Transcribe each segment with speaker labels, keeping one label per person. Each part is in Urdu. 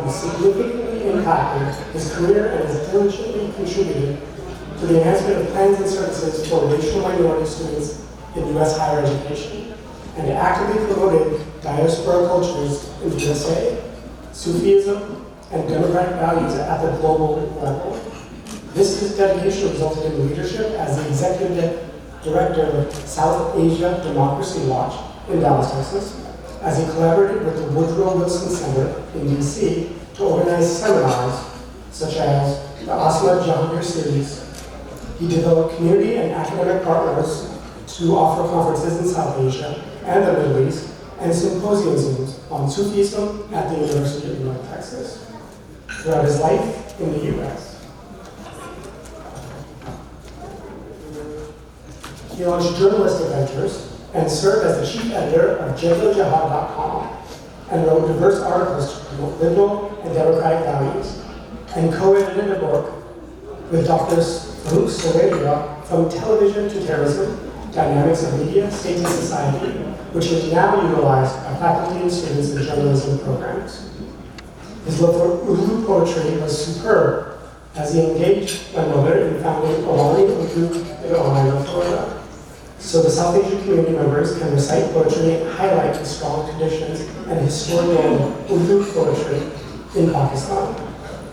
Speaker 1: he significantly impacted his career and has diligently contributed to the enhancement of plans and services for racial minority students in U.S. higher education, and actively promoted diaspora cultures in the USA, Sufism, and democratic values at the global level. This dedication resulted in leadership as the executive director of South Asia Democracy Watch in Dallas, Texas, as he collaborated with the Woodrow Wilson Center in DC to organize seminars such as the Asma Jahangir series. He developed community and academic partners to offer conferences in South Asia and the Middle East and symposiums on Sufism at the University of North Texas. Throughout his life in the U.S., he launched journalistic ventures and served as the chief editor of JadoJihad.com and wrote diverse articles to promote liberal and democratic values, and co-edited a book with Drs. Farouk Soweria, From Television to Terrorism, Dynamics of Media, State and Society, which is now utilized by faculty and students in journalism programs. His love for Urdu poetry was superb, as he engaged my mother in founding Awami Urdu in Orlando, Florida, so the South Asian community members can recite poetry and highlight the strong traditions and historical Urdu poetry in Pakistan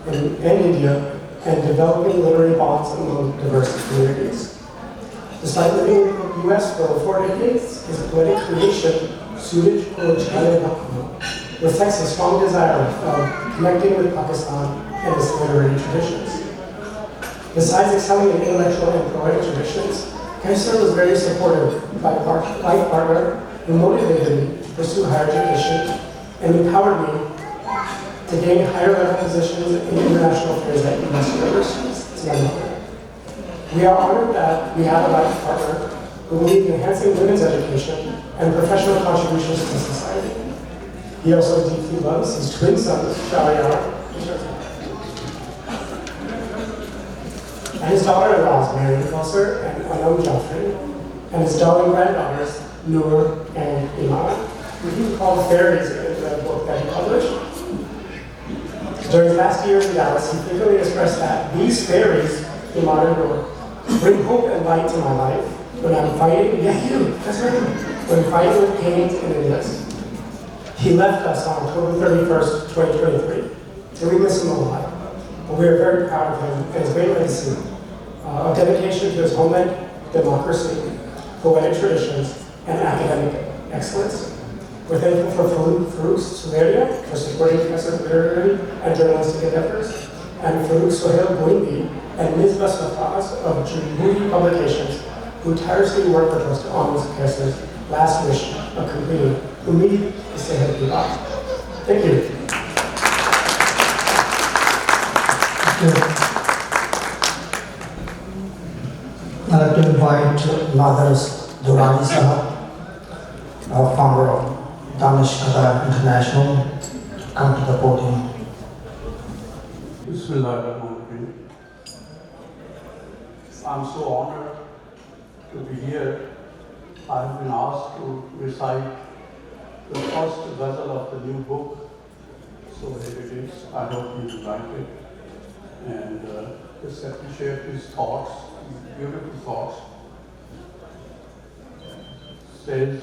Speaker 1: and India, and developing literary bonds among diverse communities. Despite living in the U.S. for 4 decades, his poetic creation, Suraj Ko Jhale Hakmo, reflects a strong desire of connecting with Pakistan and its literary traditions. Besides excelling in intellectual and poetic traditions, Kaysar was very supportive by a life partner who motivated me to pursue higher education and empowered me to gain higher level positions in international affairs at U.S. universities. We are honored that we have a life partner who believes in enhancing women's education and professional contributions to society. He also deeply loves his twin sons, Shahriyar and his daughter-in-laws, Mary Kausar and Anam Jaffrey, and his darling granddaughters, Noor and Iman, who he called fairies in the book that he published. During his last years in Dallas, he frequently expressed that these fairies, Iman and Noor, bring hope and light to my life when I'm fighting, that's right, when fighting with pains and illness. He left us on October 31st, 2023, and we miss him a lot. But we are very proud of him and his great legacy, a dedication to his homeland, democracy, poetic traditions, and academic excellence. We're thankful for Farouk Soweria for supporting Kaysar's literary and journalistic endeavors, and Farouk Sohail Goindi and Ms. Basafaz of Jamhuri Publications, who tirelessly worked with us to honor Kaysar's last wish of completing Umid Sehat Viva. Thank you.
Speaker 2: I'd like to invite Nadars Durrani Sahab, founder of Danish Qadar International, to come to the podium.
Speaker 3: Bismillahirrahmanirrahim. I'm so honored to be here. I have been asked to recite the first ghazal of the new book, so here it is. I hope you like it. And just appreciate his thoughts, beautiful thoughts. Says,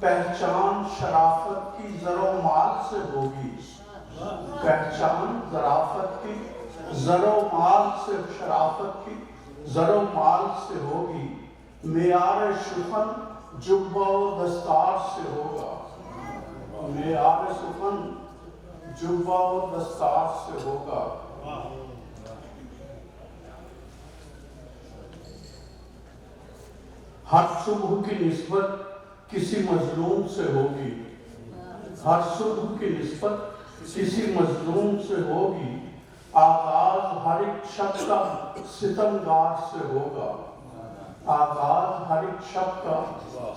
Speaker 3: پہچان شرافت کی زر و مال سے ہوگی، پہچان ظرافت کی زر و مال سے، شرافت کی زر و مال سے ہوگی، معیار شفن جبہ و دستار سے ہوگا، معیار سخن جبہ و دستار سے ہوگا۔ ہر صبح کی نسبت کسی مظلوم سے ہوگی، ہر صبح کی نسبت کسی مظلوم سے ہوگی، آغاز ہر ایک شب کا ستمگار سے ہوگا، آغاز ہر ایک شب کا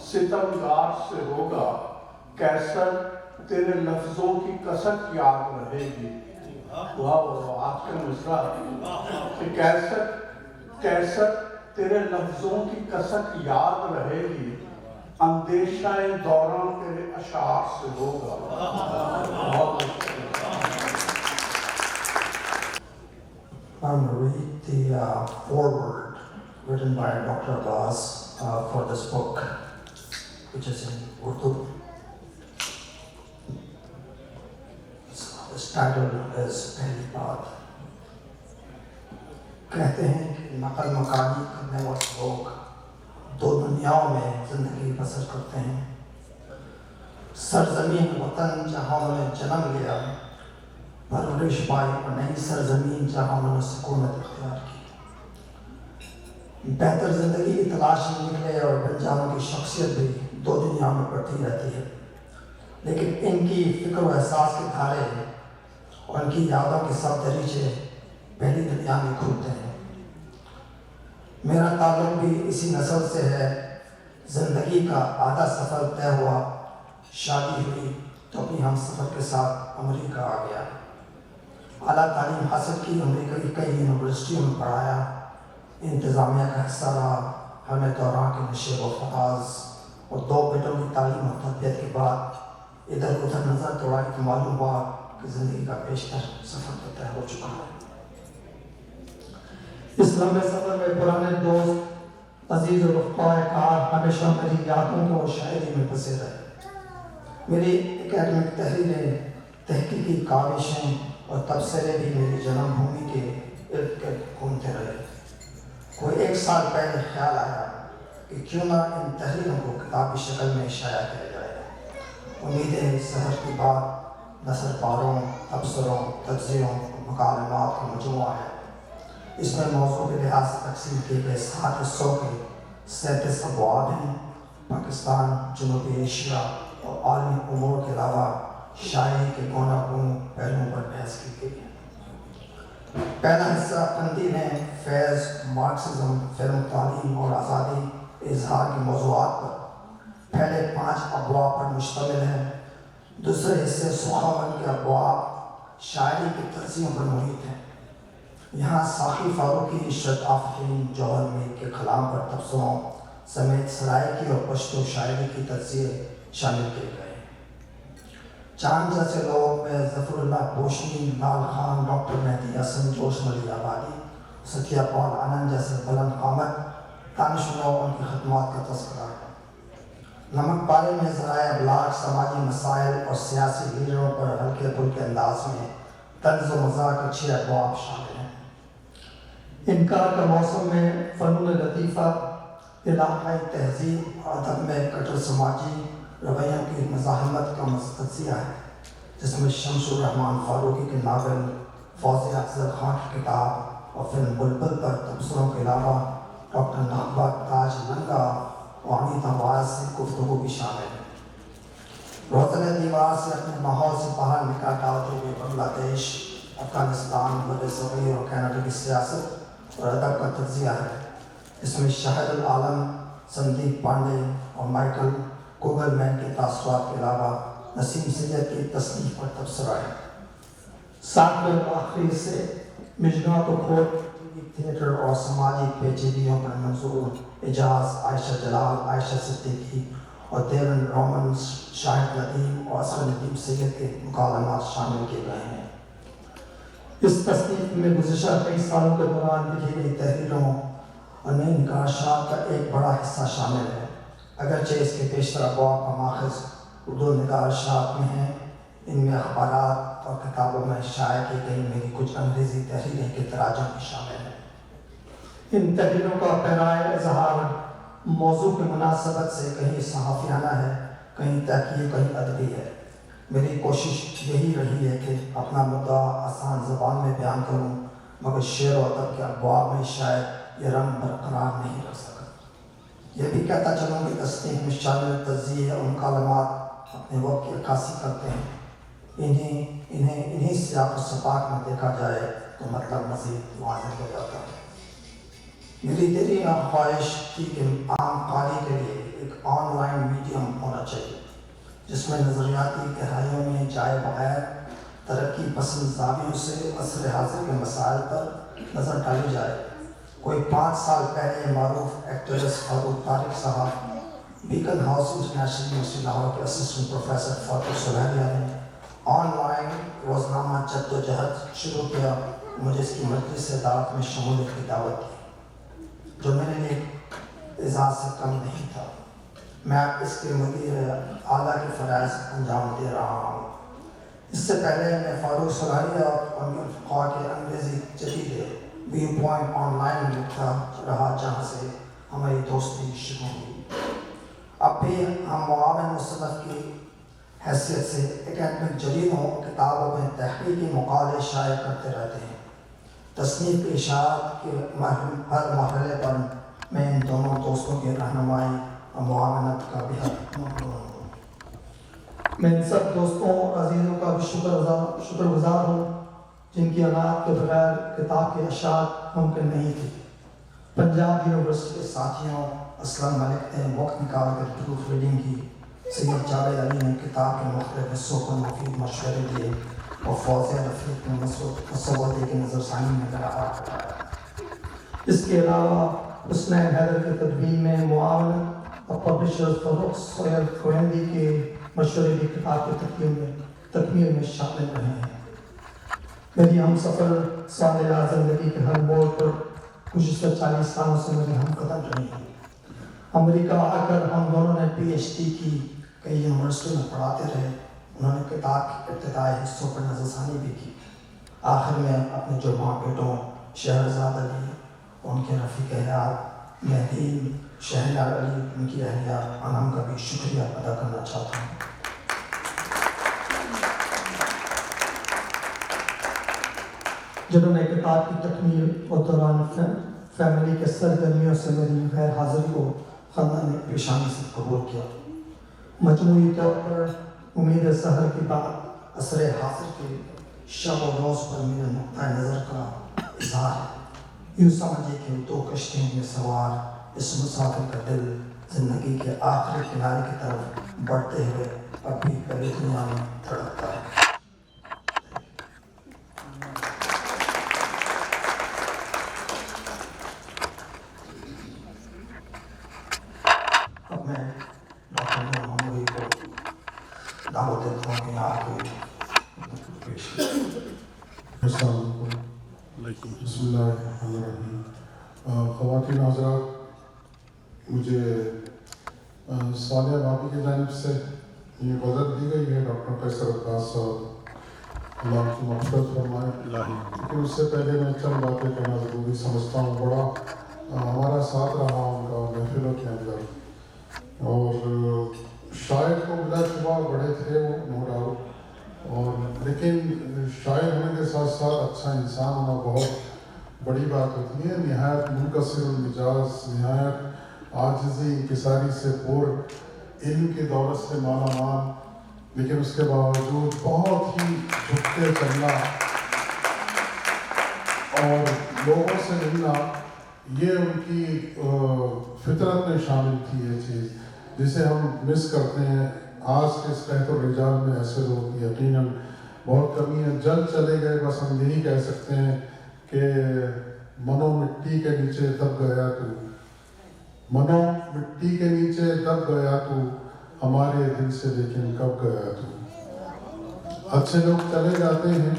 Speaker 3: ستمگار سے ہوگا، کیسر تیرے لفظوں کی کثرت یاد رہے گی۔ واہ آج کا مصرع کہ کیسر تیرے لفظوں کی کثرت یاد رہے گی، اندیشہ دوران تیرے اشعار سے ہوگا۔
Speaker 2: I'm going to read the foreword written by Dr. Abbas for this book, which is in Urdu. This title is Pehli Baat. کہتے ہیں کہ نقل مکانی کرنے والے لوگ دو دنیاؤں میں زندگی بسر کرتے ہیں، سرزمین وطن جہاں انہوں نے جنم لیا، پرورش پائی، اور نئی سرزمین جہاں انہوں نے سکونت اختیار کی۔ بہتر زندگی کی تلاش میں نکلے اور بنجانوں کی شخصیت بھی دو دنیا میں بڑھتی رہتی ہے، لیکن ان کی فکر و احساس کے دھارے اور ان کی یادوں کے سب دریچے پہلی دنیا میں کھلتے ہیں۔ میرا تعلق بھی اسی نسل سے ہے۔ زندگی کا آدھا سفر طے ہوا، شادی ہوئی تو اپنی ہم سفر کے ساتھ امریکہ آ گیا، اعلیٰ تعلیم حاصل کی، امریکہ کی کئی یونیورسٹیوں میں پڑھایا، انتظامیہ کا حصہ رہا، ہمیں دوران کے نشے و فراز اور دو بیٹوں کی تعلیم اور تربیت کے بعد ادھر ادھر نظر دوڑائی تو معلوم ہوا کہ زندگی کا بیشتر سفر تو طے ہو چکا ہے۔ اس لمبے سفر میں پرانے دوست، عزیز و رفقاء کار ہمیشہ میری یادوں کو شاعری میں بسے رہے۔ میری اکیڈمک تحریریں، تحقیقی کاوشیں اور تبصرے بھی میری جنم بھومی کے ارد گرد گھومتے رہے۔ کوئی 1 سال پہلے خیال آیا کہ کیوں نہ ان تحریروں کو کتابی شکل میں شائع کیا جائے۔ امیدیں سحر کی بات نثر پاروں، تبصروں، تجزیوں اور مکالمات کا مجموعہ ہے۔ اس میں موضوع کے لحاظ سے تقسیم کیے گئے 7 حصوں کے 37 ابواب ہیں۔ پاکستان، جنوبی ایشیا اور عالمی امور کے علاوہ شاعری کے گونا گون پہلوؤں پر بحث کی گئی ہے۔ پہلا حصہ قندیل ہے، فیض، مارکسزم، فلم، تعلیم اور آزادی اظہار کے موضوعات پر پہلے 5 ابواب پر مشتمل ہے۔ دوسرے حصے سخاوت کے ابواب شاعری کی ترجیحوں پر محیط ہیں۔ یہاں ساقی فاروقی، عشرت آفرین، جوہر میر کے کلام پر تبصروں سمیت سرائیکی اور پشتو شاعری کی تجزیے شامل کیے گئے۔ چاند جیسے لوگ میں ظفر اللہ پوشنی، لال خان، ڈاکٹر مہدی حسن، جوش ملی آبادی، ستیہ پال آنند جیسے بلند قامت دانشوروں اور ان کی خدمات کا تذکرہ ہے۔ نمک پارے میں ذرائع ابلاغ سماجی مسائل اور سیاسی لیڈروں پر ہلکے پھلکے انداز میں طنز و مزاح کے 6 ابواب شامل ہیں۔ انکار کا موسم میں فنون لطیفہ، علاقائی تہذیب اور ادب میں کٹر سماجی رویوں کی مزاحمت کا تجزیہ ہے، جس میں شمس الرحمن فاروقی کے ناول، فوزیہ افضل خان کی کتاب اور فلم بلبل پر تبصروں کے علاوہ ڈاکٹر نقبہ تاج لنگا اور امیتا واعظ سے گفتگو بھی شامل ہے۔ روزن دیوار سے اپنے ماحول سے باہر نکال ڈالتے ہوئے بنگلہ دیش، افغانستان، بر صغیر اور کینیڈا کی سیاست اور ادب کا تجزیہ ہے۔ اس میں شاہد العالم، سندیپ پانڈے اور مائیکل کوگل مین کے تاثرات کے علاوہ نسیم سید کی تصنیف پر تبصرہ ہے۔ 7ویں اور آخری حصے مجنات و کھوٹ، تھیٹر اور سماجی پیچیدگیوں پر منظور اعجاز، عائشہ جلال، عائشہ صدیقی اور دیرن رومن، شاہد ندیم اور اصغر ندیم سید کے مکالمات شامل کیے گئے ہیں۔ اس تصنیف میں گزشتہ کئی سالوں کے دوران لکھی گئی تحریروں اور نئے نقاشات کا ایک بڑا حصہ شامل ہے۔ اگرچہ اس کے بیشتر ابواب کا ماخذ اردو نگارشات میں ہیں، ان میں اخبارات اور کتابوں میں شائع کی گئی میری کچھ انگریزی تحریریں کے تراجم بھی شامل ہیں۔ ان تحریروں کا پیرائے اظہار موضوع کی مناسبت سے کہیں صحافیانہ ہے، کہیں تحقیق، کہیں ادبی ہے۔ میری کوشش یہی رہی ہے کہ اپنا مدعا آسان زبان میں بیان کروں، مگر شعر و ادب کے ابواب میں شاید یہ رنگ برقرار نہیں رکھ سکا۔ یہ بھی کہتا چلوں کہ تصنیف میں شامل تجزیے ان کلمات اپنے وقت کی عکاسی کرتے ہیں۔ انہیں سیاق و سباق میں دیکھا جائے تو مطلب مزید واضح ہو جاتا ہے۔ میری دلی خواہش تھی کہ عام قاری کے لیے ایک آن لائن میڈیم ہونا چاہیے جس میں نظریاتی گہرائیوں میں جائے بغیر ترقی پسند زاویوں سے عصر حاضر کے مسائل پر نظر ڈالی جائے۔ کوئی 5 سال پہلے معروف ایکٹرس فاروق طارق صاحب Beaconhouse International University Lahore کے اسسٹنٹ پروفیسر فاروق سلیحیہ نے آن لائن روزنامہ جد و جہد شروع کیا۔ مجھے اس کی مجلس دعوت میں شمولیت کی دعوت دی، جو میرے لیے اعزاز سے کم نہیں تھا۔ میں اس کے مدیر اعلیٰ کے فرائض انجام دے رہا ہوں۔ اس سے پہلے میں فاروق سلیحیہ اور ان کے فقہ کے انگریزی جدید ویو پوائنٹ آن لائن لکھتا رہا، جہاں سے ہماری دوستی شروع ہوئی۔ اب بھی ہم معاون مصنف کی حیثیت سے اکیڈمک جریدوں کتابوں میں تحقیقی مقالے شائع کرتے رہتے ہیں۔ تصنیف کی اشاعت کے ہر مرحلے پر میں ان دونوں دوستوں کی رہنمائی اور معاونت کا بھی حق ممنون ہوں۔ میں ان سب دوستوں اور عزیزوں کا بھی شکر گزار ہوں جن کی عنایت کے بغیر کتاب کی اشاعت ممکن نہیں تھی۔ پنجاب یونیورسٹی کے ساتھیوں اسلم ملک نے وقت نکال کر پروف ریڈنگ کی، سید جاوید علی نے کتاب کے مختلف حصوں کو مفید مشورے دیے اور فوزیہ رفیق نے مسودے کی نظر ثانی میں بڑھاوا بتایا۔ اس کے علاوہ حسنین حیدر کی تدوین میں معاونت اور پبلشر فروخ سہیل کوہندی کے مشورے بھی کتاب کی تکمیل میں شامل رہے ہیں۔ میری ہم سفر سالہ زندگی کے ہر موڑ پر گزشتہ 40 سالوں سے میری ہم قدم رہی ہیں۔ امریکہ آ کر ہم دونوں نے PhD کی، کئی یونیورسٹی میں پڑھاتے رہے۔ انہوں نے کتاب کے ابتدائی حصوں پر نظر ثانی بھی کی۔ آخر میں اپنے جو ماں بیٹوں شہرزاد علی، ان کے رفیق حیات مہدین شہریار علی، ان کی اہلیہ انعم کا بھی شکریہ ادا کرنا چاہتا ہوں۔ جنہوں نے کتاب کی تکمیل اور دوران فیملی کے سرگرمیوں سے میری غیر حاضری کو خاندان پیشانی سے قبول کیا۔ مجموعی طور پر امید سحر کی بات عصر حاضر کے شب و روز پر میرے نقطۂ نظر کا اظہار ہے۔ یوں سمجھے کہ 2 کشتیوں میں سوار اس مسافر کا دل زندگی کے آخری کنارے کی طرف بڑھتے ہوئے اب بھی پہلی دنیا میں دھڑکتا ہے۔ اب میں ڈاکٹر محمود کو دعوت دیتا ہوں کہ آپ کو
Speaker 4: السلام علیکم۔ بسم اللہ الرحمن الرحیم۔ خواتین حضرات، مجھے صالحہ بھابھی کی جانب سے یہ وزت دی گئی ہے ڈاکٹر قیصر عباس صاحب، اللہ کی مغفرت فرمائے، لیکن اس سے پہلے میں چند باتیں کہنا ضروری سمجھتا ہوں۔ بڑا ہمارا ساتھ رہا ان کا محفلوں کے اندر، اور شاعر تو بلا شبہ بڑے تھے وہ، نو ڈاؤٹ، اور لیکن شاعر ہونے کے ساتھ ساتھ اچھا انسان ہونا بہت بڑی بات ہوتی ہے۔ نہایت منکسر المزاج، نہایت عاجزی انکساری سے پر، علم کی دولت سے مالا مال، لیکن اس کے باوجود بہت ہی جھک کے چلنا اور لوگوں سے ملنا، یہ ان کی فطرت میں شامل تھی یہ چیز، جسے ہم مس کرتے ہیں۔ آج کے اس قحط الرجال میں ایسے لوگ یقیناً بہت کمی ہے۔ جلد چلے گئے، بس ہم یہی کہہ سکتے ہیں کہ منو مٹی کے نیچے دب گیا تو، منو مٹی کے نیچے دب گیا تو، ہمارے دل سے لیکن کب گیا تو۔ اچھے لوگ چلے جاتے ہیں،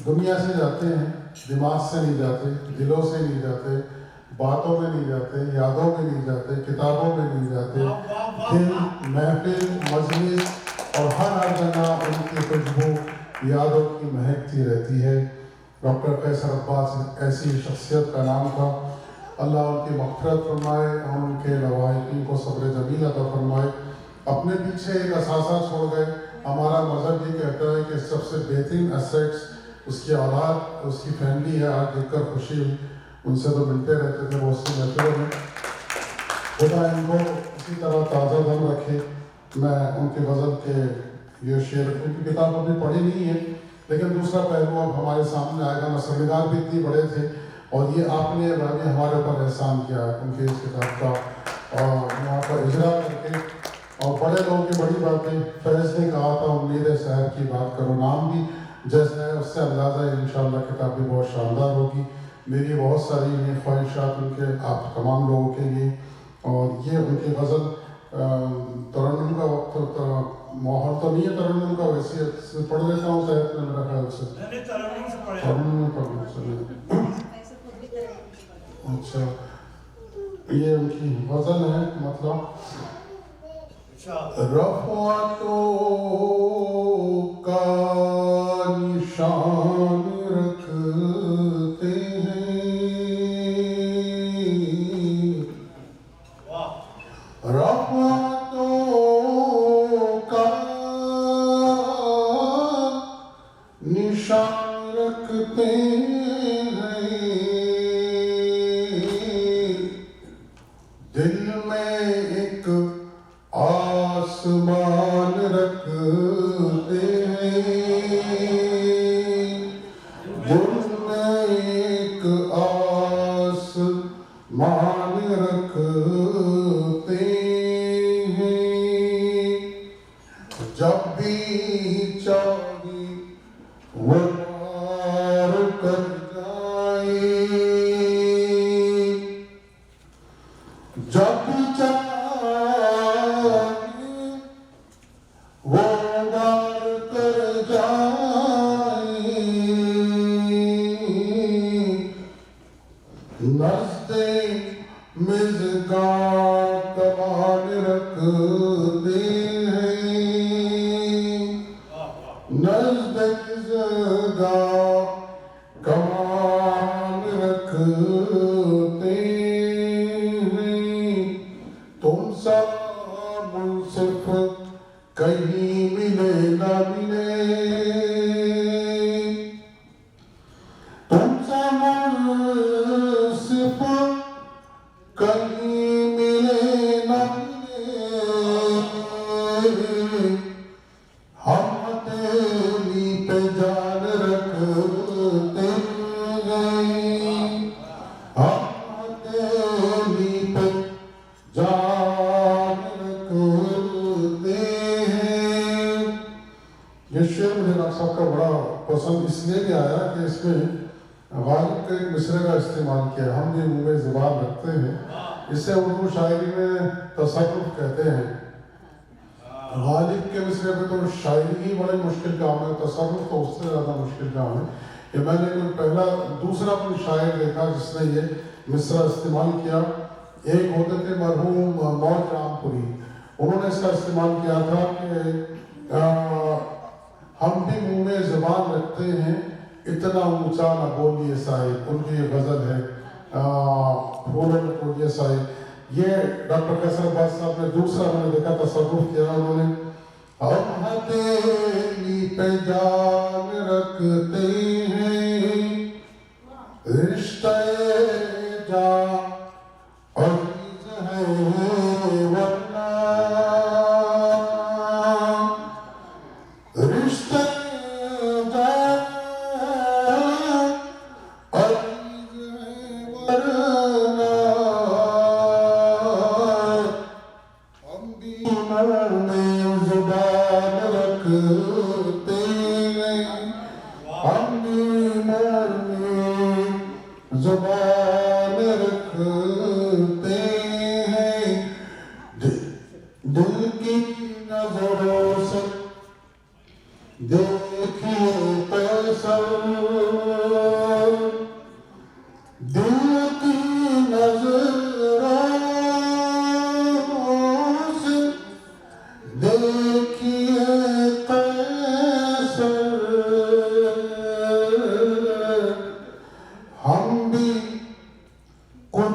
Speaker 4: دنیا سے جاتے ہیں، دماغ سے نہیں جاتے، دلوں سے نہیں جاتے، باتوں میں نہیں جاتے، یادوں میں نہیں جاتے، کتابوں میں نہیں جاتے، دل، محفل، مجلس اور ہر جگہ ان کی خوشبو یادوں کی مہکتی رہتی ہے۔ ڈاکٹر قیصر عباس ایسی شخصیت کا نام تھا۔ اللہ ان کی مغفرت فرمائے اور ان کے لواحقین کو صبر جمیل عطا فرمائے۔ اپنے پیچھے ایک اثاثہ چھوڑ گئے۔ ہمارا مذہب یہ کہتا ہے کہ سب سے بہترین ایسیٹس اس کی اولاد، اس کی فیملی ہے۔ آج دیکھ کر خوشی ہوئی، ان سے تو ملتے رہتے تھے بہت سی محفلوں میں۔ خدا ان کو اسی طرح تازہ دم رکھے۔ میں ان کے غزل کے یہ شعر، ان کی کتاب ابھی پڑھی نہیں ہے، لیکن دوسرا پہلو اب ہمارے سامنے آئے گا۔ نثر نگار بھی اتنی بڑے تھے، اور یہ آپ نے ہمارے اوپر احسان کیا ہے ان کی اس کتاب کا، اور یہاں پر اجرا کر کے، اور بڑے لوگوں کی بڑی باتیں۔ فیض نے کہا تھا امید صاحب کی بات کرو، نام بھی جیسا ہے اس سے اندازہ ہے انشاءاللہ کتاب بھی بہت شاندار ہوگی۔ میری بہت ساری یہ خواہشات ان کے آپ تمام لوگوں کے لیے، اور یہ ان کی غزل ترنم کا وقت ماحول تو نہیں ہے ترنم کا، ویسے پڑھ لیتا ہوں صحت میں میرا خیال سے ترنم میں پڑھنا چاہیے۔ اچھا، یہ ان کی غزل ہے، مطلب رفعتوں کا نشان رکھتے ہیں، رفعتوں کا نشان رکھتے ہیں، دل میں ایک آسمان رکھتے ہیں، دل میں ایک آسمان رکھتے ہیں، جب بھی چاہے وہ پار کر جائے، جب بھی چاہے وہ پار کر جائے، نزد مژگاں کمان رکھتے ہیں، نزد مژگاں کمان رکھتے ہیں، تم سا منصف کہیں ملے نہ ملے، تم سا منصف کہیں ملے نہ ملے، ہم ہتھیلی پہ جان رکھتے ہیں، ہم ہتھیلی پہ جان رکھتے ہیں۔ یہ شعر مجھے ڈاکٹر صاحب کا بڑا پسند اس لیے بھی آیا کہ اس میں غالب کے ایک مصرے کا استعمال کیا۔ ہم بھی منہ میں زبان رکھتے ہیں، اسے اردو شاعری میں تصرف کہتے ہیں۔ غالب کے مصرے میں تو شاعری ہی بڑے مشکل کام ہے، تصرف تو اس سے زیادہ مشکل کام ہے۔ کہ میں نے کوئی دوسرا کوئی شاعر دیکھا جس نے یہ مصرع استعمال کیا۔ ایک ہوتے تھے مرحوم موج رام پوری، انہوں نے اس کا استعمال کیا تھا کہ ہم بھی منہ میں زبان رکھتے ہیں، اتنا اونچا نہ بولیے صاحب، ان کی یہ غزل ہے پھولوں میں بولیے صاحب۔ یہ ڈاکٹر قیصر عباس صاحب نے دوسرا میں نے دیکھا تصرف کیا انہوں نے، ہم ہتھیلی پہ جان رکھتے ہیں، رشتہ جان عزیز ہے ورنہ، رشتہ جان عزیز ہے ورنہ، ہم بھی میں زبان رکھتے ہیں، ہم بھی میں زبان رکھتے ہیں، دل کی نظروں سے دیکھیے قیصر، دل کی نظروں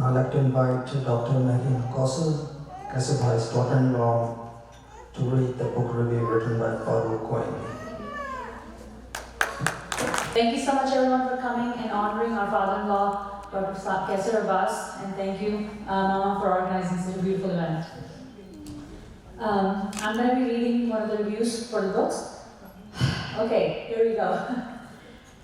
Speaker 2: I'd like to invite Dr. Naheem Kausar, Kausar Bhai's daughter-in-law, to read the book review written by Farouk Cohen.
Speaker 5: Thank you so much everyone for coming and honoring our father-in-law, Dr. Kausar Abbas, and thank you, Mama, for organizing such a beautiful event. I'm going to be reading one of the reviews for the books. Okay, here we go.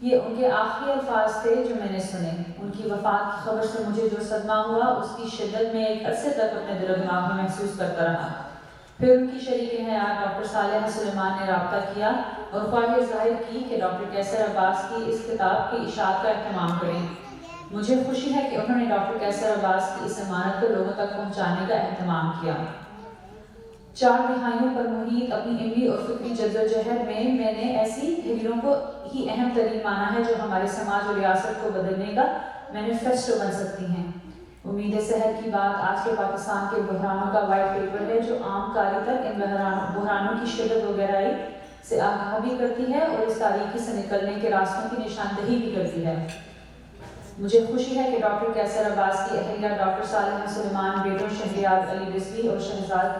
Speaker 5: یہ ان کے آخری الفاظ تھے جو میں نے سنے. ان کی وفات کی خبر سے مجھے جو صدمہ ہوا اس کی شدت میں ایک عرصے تک اپنے دل و دماغ میں محسوس کرتا رہا. پھر ان کی شریک حیات ڈاکٹر صالحہ سلیمان نے رابطہ کیا اور خواہش ظاہر کی کہ ڈاکٹر کیسر عباس کی اس کتاب کی اشاعت کا اہتمام کریں. مجھے خوشی ہے کہ انہوں نے ڈاکٹر کیسر عباس کی اس امانت کو لوگوں تک پہنچانے کا اہتمام کیا. 4 دہائیوں پر محیط اپنی علمی اور فکری جدوجہد میں نے ایسی تحریروں کو ہی اہم ترین مانا ہے جو ہمارے سماج اور ریاست کو بدلنے کا مینیفیسٹو بن سکتی ہیں. امید سحر کی بات آج کے پاکستان کے بحرانوں کا وائٹ پیپر ہے جو عام کاری تک ان بحرانوں کی شدت و گہرائی سے آگاہ بھی کرتی ہے اور اس تاریکی سے نکلنے کے راستوں کی نشاندہی بھی کرتی ہے. مجھے خوشی ہے کہ ڈاکٹر کیسر عباس کی اہلیہ ڈاکٹر صالحہ سلیمان، بیٹوں شہریار علی رضوی اور شہزاد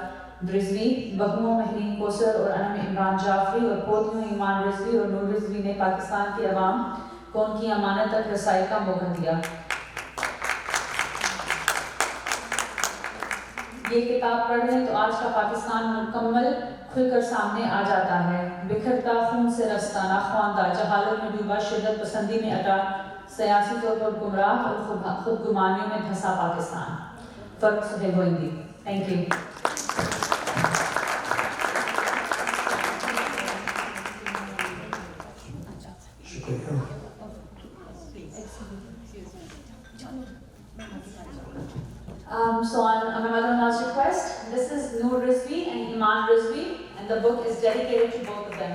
Speaker 5: رضوی، بہوؤں مہرین کوثر اور انم عمران جعفری اور پوتیوں ایمان رضوی اور نور رضوی نے پاکستان کے عوام کو ان کی امانت تک رسائی کا موقع دیا. یہ کتاب پڑھ لیں تو آج کا پاکستان مکمل کھل کر سامنے آ جاتا ہے. بکھرتا، خون سے رستہ، ناخواندہ، جہالت میں ڈوبا، شدت پسندی میں اٹا، سیاسی طور پر گمراہ اور خود گمانیوں میں دھسا پاکستان. فرق سہیل گوئندی. Thank you.
Speaker 2: شکریہ.
Speaker 5: So on my mother-in-law's request, this is Noor Rizvi and Iman Rizvi, and the book is dedicated to both of them.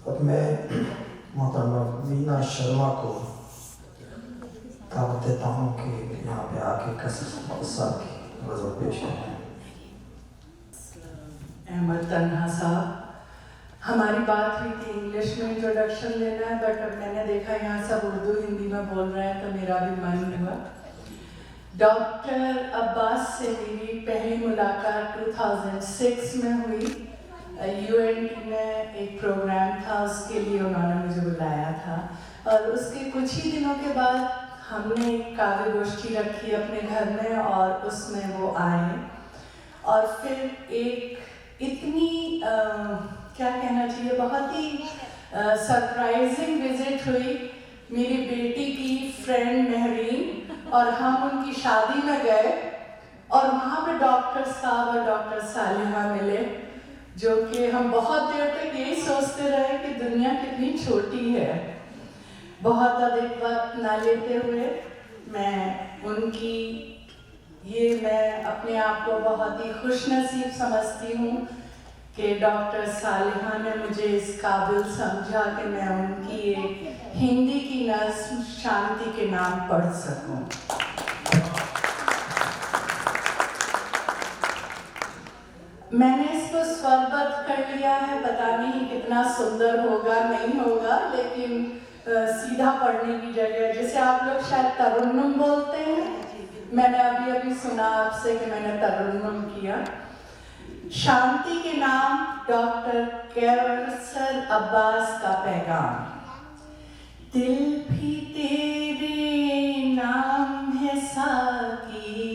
Speaker 2: اور میں محترمہ مینا شرما کو دعوت دیتا ہوں کہ یہاں پہ آ کے کثر صاحب کی غزل پیش کریں.
Speaker 6: احمد تنہا صاحب، ہماری بات ہوئی تھی انگلش میں انٹروڈکشن دینا ہے، بٹ اب میں نے دیکھا یہاں سب اردو ہندی میں بول رہے ہیں تو میرا بھی من ہوا. ڈاکٹر عباس سے میری پہلی ملاقات 2006 میں ہوئی. UND میں ایک پروگرام تھا، اس کے لیے انہوں نے مجھے بلایا تھا، اور اس کے کچھ ہی دنوں کے بعد ہم نے ایک کاویہ گوشٹی رکھی اپنے گھر میں اور اس میں وہ آئے. اور پھر ایک اتنی کیا کہنا چاہیے، بہت ہی سرپرائزنگ وزٹ ہوئی. میری بیٹی کی فرینڈ مہرین اور ہم ان کی شادی میں گئے اور وہاں پہ ڈاکٹر صاحب اور ڈاکٹر صالحہ ملے، جو کہ ہم بہت دیر تک یہی سوچتے رہے کہ دنیا کتنی چھوٹی ہے. بہت ادھک وقت نہ لیتے ہوئے میں اپنے آپ کو بہت ہی خوش نصیب سمجھتی ہوں کہ ڈاکٹر صالحہ نے مجھے اس قابل سمجھا کہ میں ان کی ایک ہندی کی نظم شانتی کے نام پڑھ سکوں. میں نے اس کو سوربدھ کر لیا ہے، پتہ نہیں کتنا سندر ہوگا نہیں ہوگا، لیکن سیدھا پڑھنے کی جگہ جسے آپ لوگ شاید ترنم بولتے ہیں، میں نے ابھی سنا آپ سے کہ میں نے ترنم کیا. شانتی کے نام ڈاکٹر کیسر عباس کا پیغام. دل بھی تیرے نام ہے ساقی،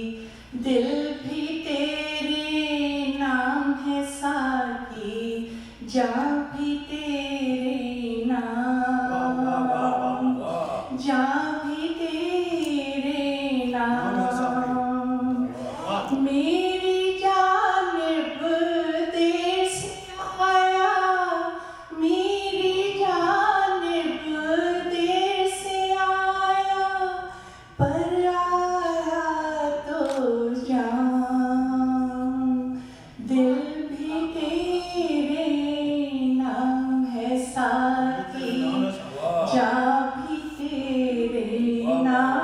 Speaker 6: دل بھی تیرے نام ہے ساقی، جاں بھی تیرے نام، جاں بھی تیرے نام. میری جانب دیر سے آیا، میری جانب دیر سے آیا، پر آیا تو جان. دل بھی تیرے نام ہے ساقی، جاں بھی تیرے نام.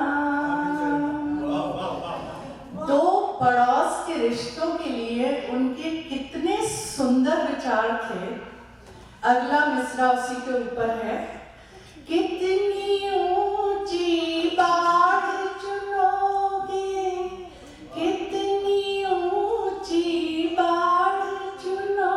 Speaker 6: دو پڑوس کے رشتوں کے لیے ان کے کتنے سندر وچار تھے. اگلا مصرع اسی کے اوپر ہے. کتنی اونچی باڑ چنو گے، کتنی اونچی باڑ چنو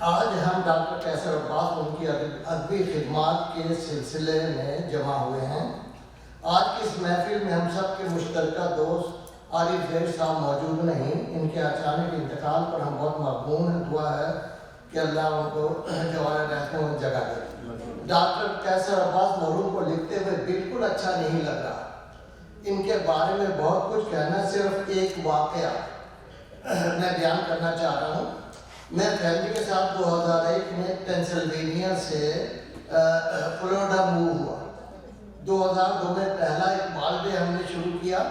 Speaker 7: آج ہم ڈاکٹر قیصر عباس ان کی ادبی خدمات کے سلسلے میں جمع ہوئے ہیں. آج کی اس محفل میں ہم سب کے مشترکہ دوست عارف زیر صاحب موجود نہیں. ان کے اچانک انتقال پر ہم بہت مغبون ہیں. دعا ہے کہ اللہ ان کو جوار رحمتوں میں جگہ دے. ڈاکٹر قیصر عباس مرحوم کو لکھتے ہوئے بالکل اچھا نہیں لگ رہا. ان کے بارے میں بہت کچھ کہنا، صرف ایک واقعہ میں بیان کرنا چاہ رہا ہوں. میں فیملی کے ساتھ 2001 میں پینسلوینیا سے فلوریڈا موو ہوا. 2002 میں پہلا اقبال ڈے ہم نے شروع کیا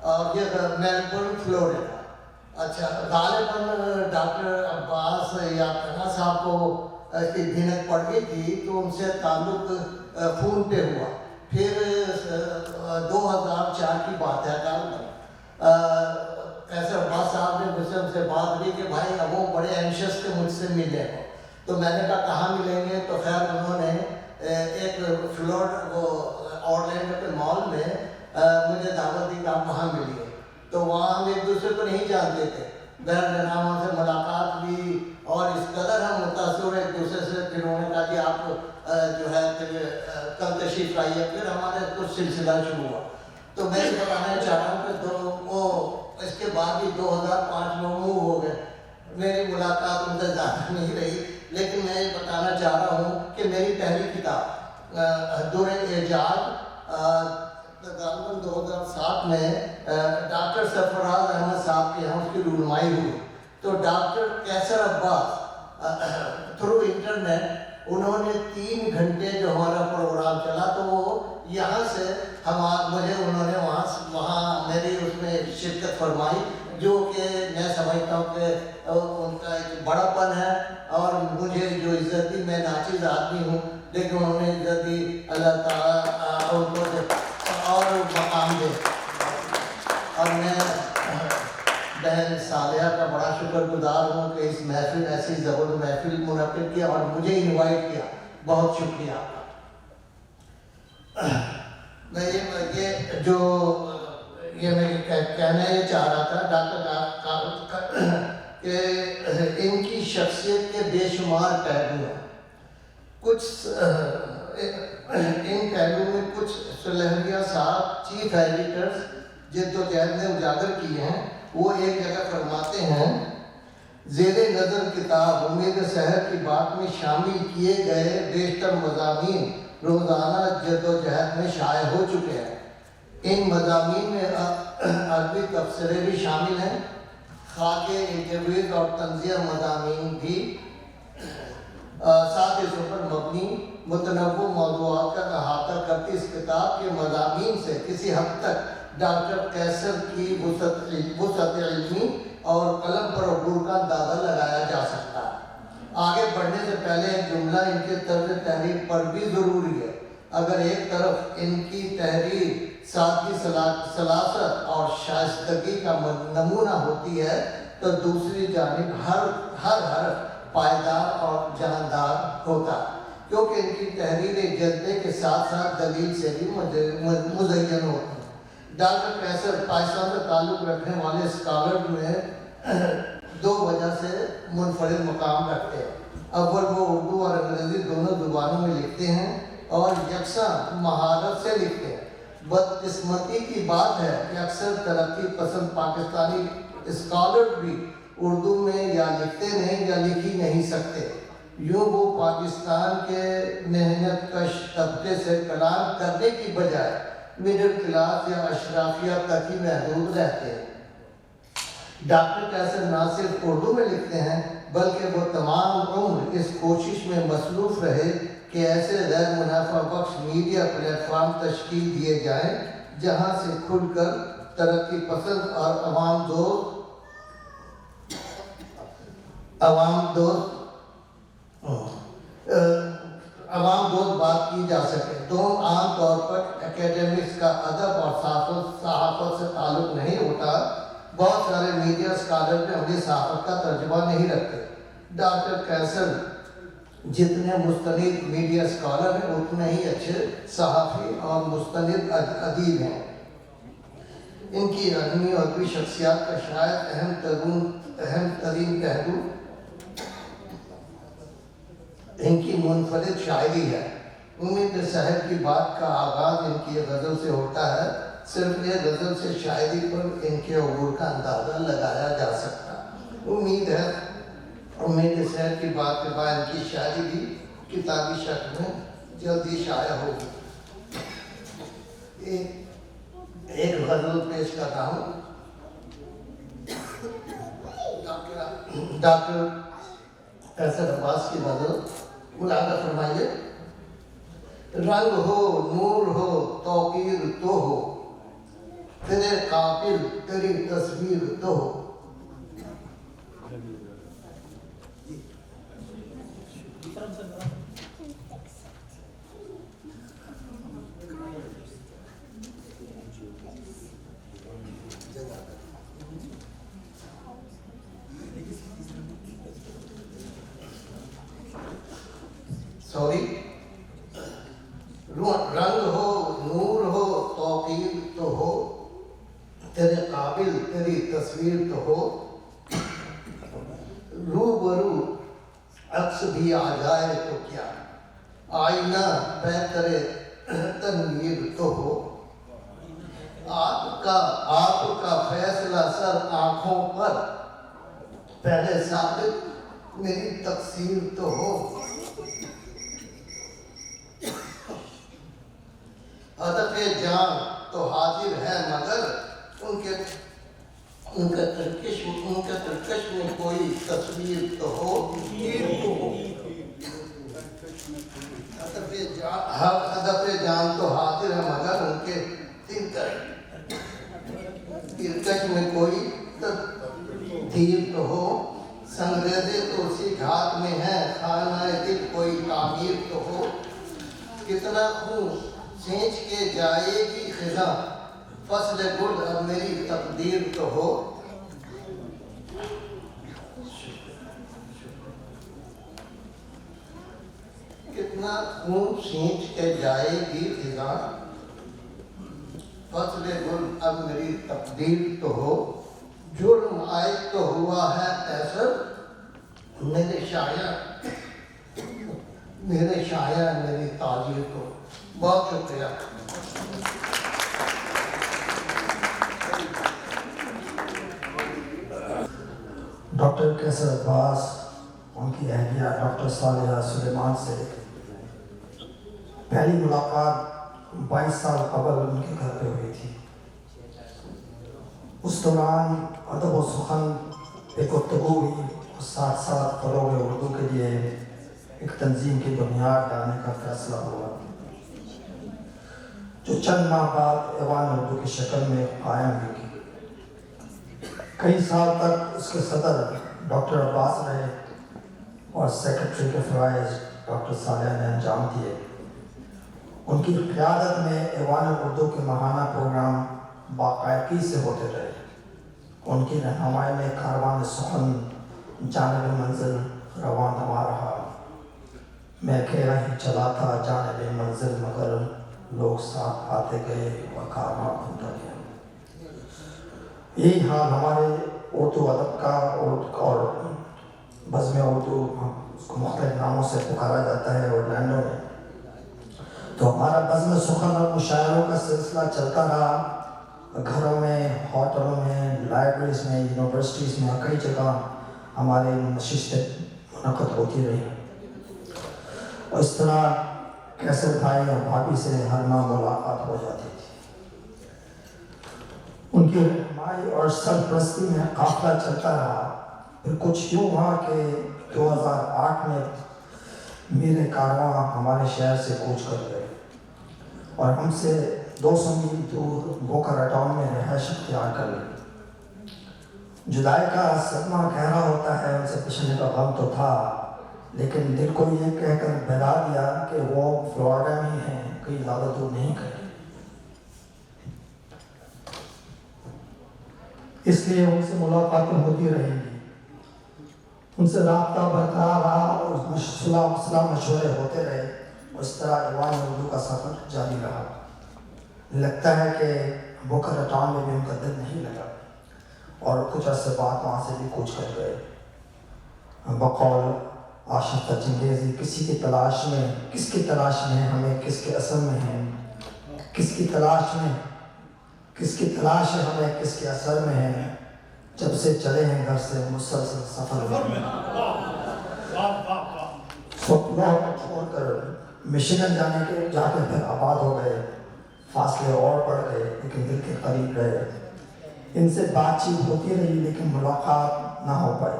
Speaker 7: اور یہ میلبورن فلوریڈا. اچھا، غالباً ڈاکٹر عباس یا کنا صاحب کو کی بھینک پڑ گئی تھی تو ان سے تعلق فون پہ ہوا. پھر 2004 کی بات ہے. قیصر عباس صاحب نے مجھ سے ان سے بات کی کہ بھائی اب وہ بڑے اینشیس تھے مجھ سے ملنے کو. تو میں نے کہا کہاں ملیں گے؟ تو خیر انہوں نے ایک آرلینڈو کے مال میں مجھے دعوت دی کہ آپ وہاں ملیے. تو وہاں ہم ایک دوسرے کو نہیں جانتے تھے. بہرحال وہاں سے ملاقات ہوئی اور اس قدر ہم متاثر ہوئے ایک دوسرے سے. پھر انہوں نے کہا کہ آپ جو ہے کل تشریف لائیے. پھر ہمارے کچھ سلسلہ شروع ہوا. تو میں یہ بتانا چاہ رہا ہوں کہ وہ اس کے بعد بھی 2005 میں موو ہو گئے. میری ملاقات ان سے زیادہ نہیں رہی، لیکن میں یہ بتانا چاہ رہا ہوں کہ میری پہلی کتاب دور ایجاد تقریباً 2007 میں ڈاکٹر سرفراز احمد صاحب کے یہاں اس کی رونمائی ہوئی. تو ڈاکٹر قیصر عباس تھرو انٹرنیٹ انہوں نے 3 گھنٹے جو ہمارا پروگرام چلا تو وہ یہاں سے مجھے انہوں نے وہاں میری اس میں شرکت فرمائی، جو کہ میں سمجھتا ہوں کہ ان کا ایک بڑا پن ہے. اور مجھے جو عزت دی، میں ناچیز آدمی ہوں لیکن انہوں نے عزت دی. اللہ تعالیٰ ان کو اور مقام دے. اور میں بہن صالحہ کا بڑا شکر گزار ہوں کہ اس محفل ایسی زبردست محفل منعقد کیا اور مجھے انوائٹ کیا. بہت شکریہ آپ کا. میں کہنا یہ چاہ رہا تھا ڈاکٹر کہ ان کی شخصیت کے بے شمار پہلو ہیں. کچھ ان پہلو میں کچھ سلہریہ صاحب چیف ایڈیٹرز جدوجہد نے اجاگر کیے ہیں. وہ ایک جگہ فرماتے ہیں زیر نظر کتاب امید سحر کی بات میں شامل کیے گئے بیشتر مضامین روزانہ جدوجہد میں شائع ہو چکے ہیں. ان مضامین میں عربی تبصرے بھی شامل ہیں. خاکے انٹرویوز اور تنزیہ مضامین بھی ساتھ اس پر مبنی متنوع موضوعات کا احاطہ کرتی اس کتاب کے مضامین سے کسی حد تک ڈاکٹر قیصر کی وسعت علمی اور قلم پر عبور کا اندازہ لگایا جا سکتا ہے. آگے بڑھنے سے پہلے ایک جملہ ان کے طرز تحریر پر بھی ضروری ہے. اگر ایک طرف ان کی تحریر سادگی، سلاست اور شائستگی کا نمونہ ہوتی ہے تو دوسری جانب ہر حرف پائیدار اور جاندار ہوتا ہے، کیونکہ ان کی تحریریں جذبے کے ساتھ ساتھ دلیل سے بھی مزین ہوتی ہیں. ڈاکٹر قیصر پاکستان سے تعلق رکھنے والے اسکالر میں 2 وجہ سے منفرد مقام رکھتے ہیں. اول وہ اردو اور انگریزی دونوں زبانوں میں لکھتے ہیں اور یکساں مہارت سے لکھتے ہیں. بدقسمتی کی بات ہے کہ اکثر ترقی پسند پاکستانی اسکالر بھی اردو میں یا لکھتے نہیں یا لکھ ہی نہیں سکتے. یوں وہ پاکستان کے محنت کش طبقے سے کلام کرنے کی بجائے مڈل کلاس یا اشرافیہ تک ہی محدود رہتے ہیں. ڈاکٹر قیصر نہ صرف اردو میں لکھتے ہیں بلکہ وہ تمام عمر اس کوشش میں مصروف رہے کہ ایسے غیر منافع بخش میڈیا پلیٹ فارم تشکیل دیے جائیں جہاں سے کھل کر ترقی پسند اور عوام دوست بات کی جا سکے. دونوں عام طور پر اکیڈمکس کا ادب اور صحافت سے تعلق نہیں ہوتا. بہت سارے میڈیا اسکالر بھی عملی صحافت کا ترجمہ نہیں رکھتے. ڈاکٹر قیصر جتنے مستند میڈیا اسکالر ہیں اتنے ہی اچھے صحافی اور مستند ادیب ہیں. ان کی علمی اور ادبی شخصیات کا شاید اہم ترین پہلو ان کی منفرد شاعری ہے. امید صاحب کی بات کا آغاز ان کی غزل سے ہوتا ہے. صرف یہ غزل سے شاعری پر ان کے عبور کا اندازہ لگایا جا سکتا. امید ہے امید صاحب کی بات کے بعد ان کی شاعری بھی کتابی شکل میں جلدی شائع ہوگی. ایک غزل پیش کر رہا ہوں. ڈاکٹر قیصر عباس کی غزل ملاحظہ فرمائیے. رنگ ہو نور ہو توقیر تو ہو تیرے قابل تیری تصویر تو ہو. رنگ ہو نور ہو توقیر تو ہو تیرے قابل تیری تصویر تو ہو. روبرو عکس بھی آ جائے تو کیا آئینہ بہتر تنویر تو ہو. آپ کا فیصلہ سر آنکھوں پر پہلے ثابت میری تقصیر تو ہو. ہدف جان تو حاضر ہے مگر ان کے ترکش میں کوئی تصویر تو ہو. ہدف جان تو حاضر ہے مگر ان کے ترکش میں کوئی تیر تو ہو. سنگریزے تو اسی گھات میں ہے خانہ دل کوئی تعمیر تو ہو. کتنا خون سینچ کے جائے گی خزاں فصل گل اب میری تقدیر تو ہو. کتنا خون سینچ کے جائے گی خزاں فصل گل اب میری تقدیر تو ہو. جرم عائد تو ہوا ہے قیصر میرے شاعر میری تاجر کو. بہت شکریہ.
Speaker 2: ڈاکٹر قیصر عباس ان کی اہلیہ ڈاکٹر صالحہ سلیمان سے پہلی ملاقات 22 سال قبل ان کے گھر پہ ہوئی تھی. اس دوران ادب و سخن پہ گفتگو ہوئی اور ساتھ ساتھ فروغ اردو کے لیے ایک تنظیم کی بنیاد ڈالنے کا فیصلہ ہوا جو چند ماہ بعد ایوان اردو کی شکل میں قائم ہوئی. کئی سال تک اس کے صدر ڈاکٹر عباس رہے اور سیکرٹری کے فرائض ڈاکٹر صالح نے انجام دیے. ان کی قیادت میں ایوان اردو کے ماہانہ پروگرام باقاعدگی سے ہوتے رہے. ان کی رہنمائی میں کاروان سخن جانب منزل رواں ہوا رہا. میں اکیلا ہی چلا تھا جانب منزل مگر لوگ ساتھ آتے گئے اور کارواں کھلتا گیا. یہی حال ہمارے اردو ادب کا اور بزم اردو اس کو مختلف ناموں سے پکارا جاتا ہے اورلینڈو میں. تو ہمارا بزم سخن اور مشاعروں کا سلسلہ چلتا رہا. گھروں میں ہوٹلوں میں لائبریریز میں یونیورسٹیز میں کئی جگہ ہمارے نشستیں منعقد ہوتی رہی اور اس طرح قیصر بھائی اور بھابھی سے ہر ماہ ملاقات ہو جاتی تھی. ان کی رہنمائی اور سرپرستی میں قافلہ چلتا رہا. پھر کچھ یوں ہوا کہ 2008 میں میرے کارواں ہمارے شہر سے کوچ کر گئے اور ہم سے 200 میل دور بوکا راٹون میں رہائش اختیار کر لی. جدائی کا صدمہ گہرا ہوتا ہے. ان سے پچھلنے کا غم تو تھا لیکن دل کو یہ کہہ کر بہلا دیا کہ وہ فلوریڈا میں ہیں کہیں زیادہ دور نہیں گئے. اس لیے ان سے ملاقاتیں ہوتی رہیں گی. ان سے رابطہ برقرار رہا اور صلاح مشورے ہوتے رہے اور اس طرح ایوان اردو کا سفر جاری رہا. لگتا ہے کہ بوکا راٹون میں بھی ان کا دل نہیں لگا اور کچھ عرصے بعد وہاں سے بھی کوچ کر گئے. بقول آشفتہ چنگیزی کسی کی تلاش میں، کس کی تلاش میں ہمیں کس کے اثر میں ہیں، کس کی تلاش ہے ہمیں کس کے اثر میں ہے، جب سے چلے ہیں گھر سے مسلسل سفر میں لاہور چھوڑ کر مشن جا کے پھر آباد ہو گئے، فاصلے اور بڑھ گئے لیکن دل کے قریب رہے، ان سے بات چیت ہوتی رہی لیکن ملاقات نہ ہو پائی۔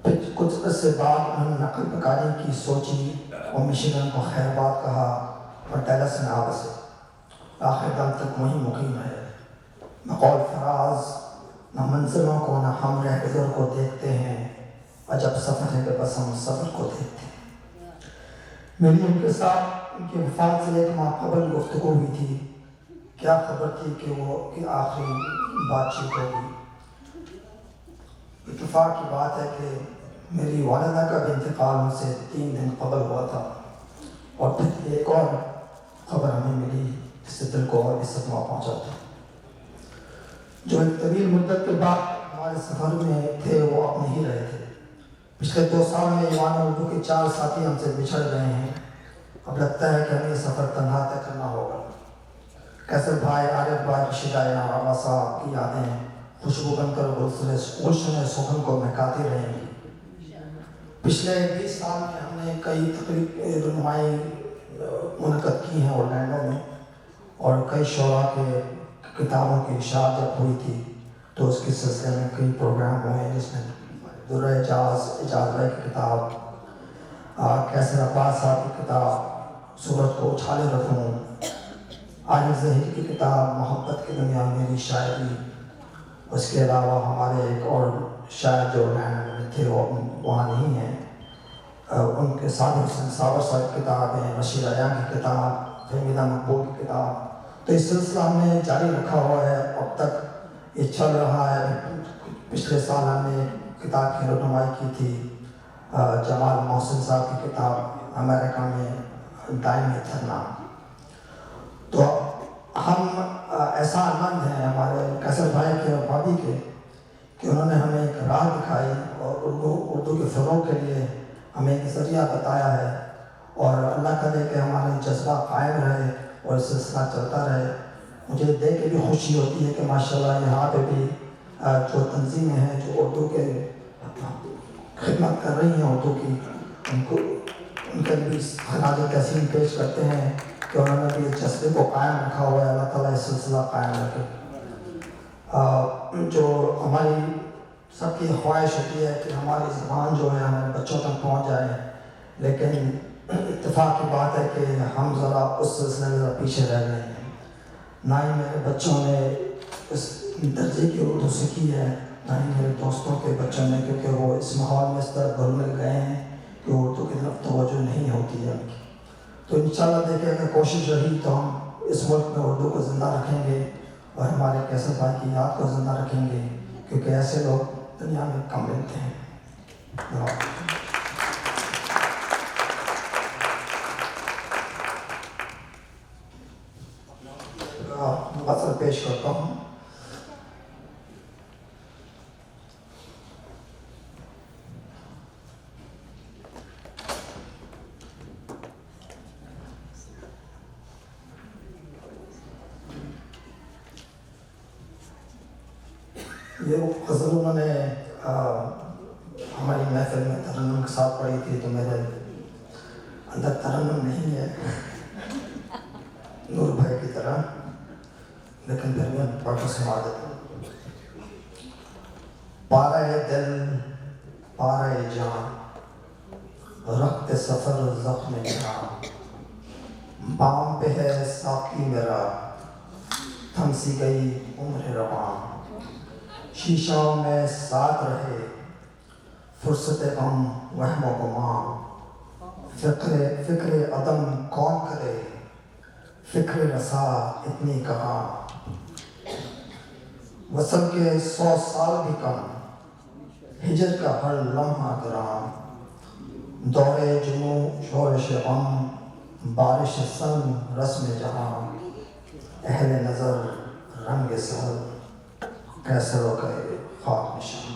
Speaker 2: پھر کچھ عرصے بعد انہوں نے نقل مکانی کی سوچی اور مشیگن کو خیر بات کہا اور ڈیلس میں آ بسے، آخر دم تک وہیں مقیم ہے۔ بقول فراز نہ منزلوں کو نہ ہم رہ گزر کو دیکھتے ہیں، عجب سفر ہے کہ بس ہم سفر کو دیکھتے ہیں۔ میری ان کے ساتھ ان کی وفات سے 1 ماہ قبل گفتگو ہوئی تھی، کیا خبر تھی کہ آخری بات چیت ہوگی۔ اتفاق کی بات ہے کہ میری والدہ کا بھی انتقال ان سے 3 دن قبل ہوا تھا، اور پھر ایک اور خبر ہمیں ملی جس سے دل کو اور بھی صدمہ پہنچا تھا۔ جو ایک طویل مدت کے بعد ہمارے سفر میں تھے وہ اب نہیں رہے تھے۔ پچھلے 2 سال میں ایوان اردو کے 4 ساتھی ہم سے بچھڑ گئے ہیں، اب لگتا ہے کہ ہمیں یہ سفر تنہا طے کرنا ہوگا۔ کیسر بھائی، عارف بھائی، رشیدہ عبا صاحب کی یادیں خوشبو بن کر گلشن سخن کو مہکاتی رہیں گی۔ پچھلے 20 سال میں ہم نے کئی تقریب رنمائی منعقد کی ہیں اورلینڈو میں، اور کئی شعراء کے کتابوں کی اشاعت جب ہوئی تھی تو اس کے سلسلے میں کئی پروگرام ہوئے، جس میں درہ اعجاز بھائی کی کتاب، کیسر عباس صاحب کی کتاب سورج کو اچھالے رکھوں، عارف ظہیر کی کتاب محبت کی دنیا میری شاعری، اس کے علاوہ ہمارے ایک اور شاعر جو اورلینڈو میں تھے وہ وہاں نہیں ہیں، ان کے ساتھ حسین صابر صاحب کی کتاب ہے، رشید ایان کی کتاب، فہمیدہ مقبول کی کتاب۔ تو اس سلسلہ ہم نے جاری رکھا ہوا ہے، اب تک یہ چل رہا ہے۔ پچھلے سال ہم نے کتاب کی رونمائی کی تھی، جمال محسن صاحب کی کتاب امریکہ میں دائمی دھرنا۔ تو ہم احسان مند ہیں ہمارے کیسر بھائی کے اور بھابھی کے کہ انہوں نے ہمیں ایک راہ دکھائی اور اردو کے فروغ کے لیے ہمیں ایک ذریعہ بتایا ہے، اور اللہ کرے کہ ہمارے جذبہ قائم رہے اور سلسلہ چلتا رہے۔ مجھے دیکھ کے بھی خوشی ہوتی ہے کہ ماشاءاللہ یہاں پہ بھی جو تنظیمیں ہیں جو اردو کے خدمت کر رہی ہیں اردو کی، ان کے بھی خراج تحسین پیش کرتے ہیں کہ انہوں نے بھی اس جذبے کو قائم رکھا ہوا ہے۔ اللہ تعالیٰ اس سلسلہ قائم رکھے۔ جو ہماری سب کی خواہش ہوتی ہے کہ ہماری زبان جو ہے ہمارے بچوں تک پہنچ جائے، لیکن اتفاق کی بات ہے کہ ہم ذرا اس سلسلے میں ذرا پیچھے رہ گئے ہیں۔ نہ ہی میرے بچوں نے اس درجے کی اردو سیکھی ہے، نہ ہی میرے دوستوں کے بچوں نے، کیونکہ وہ اس ماحول میں اس طرح گھل مل گئے ہیں کہ اردو کی طرف توجہ نہیں ہوتی ہے ان کی۔ تو انشاءاللہ دیکھیں اگر کوشش رہی تو ہم اس ملک میں اردو کو زندہ رکھیں گے اور ہمارے کیسر بھائی کی یاد کو زندہ رکھیں گے، کیونکہ ایسے لوگ دنیا میں کم ملتے ہیں۔ غزل پیش کرتا ہوں۔ یہ غزل انہوں نے ہماری محفل میں ترنم کے ساتھ پڑھی تھی، تو میرے اندر ترنم نہیں ہے نور بھائی کی طرح، لیکن پھر میں پڑھ کر سنا دیتا ہوں۔ پارہ دل پارہ جان رخت سفر زخم جہاں، بام پہ ہے ساقی میرا تھم سی گئی عمر رواں، شیشوں میں ساتھ رہے فرصت غم وہم و گمان، فکر عدم کون کرے فکر رسا اتنی کہاں، وصل کے 100 سال بھی کم ہجر کا ہر لمحہ گرام، دورے جنوں شورش غم بارش سنگ رسم جہاں، اہل نظر رنگ سہل کیسر و کہ خاک نشان۔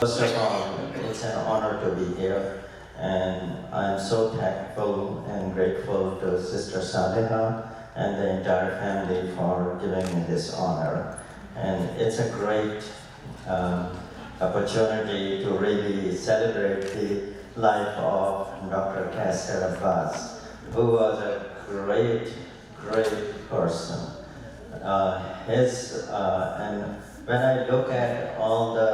Speaker 8: First of all, it's an honor to be here, and I'm so thankful and grateful to Sister Saliha and the entire family for giving me this honor. And it's a great opportunity to really celebrate the life of Dr. Kaser Abbas, who was a great person. And when I look at all the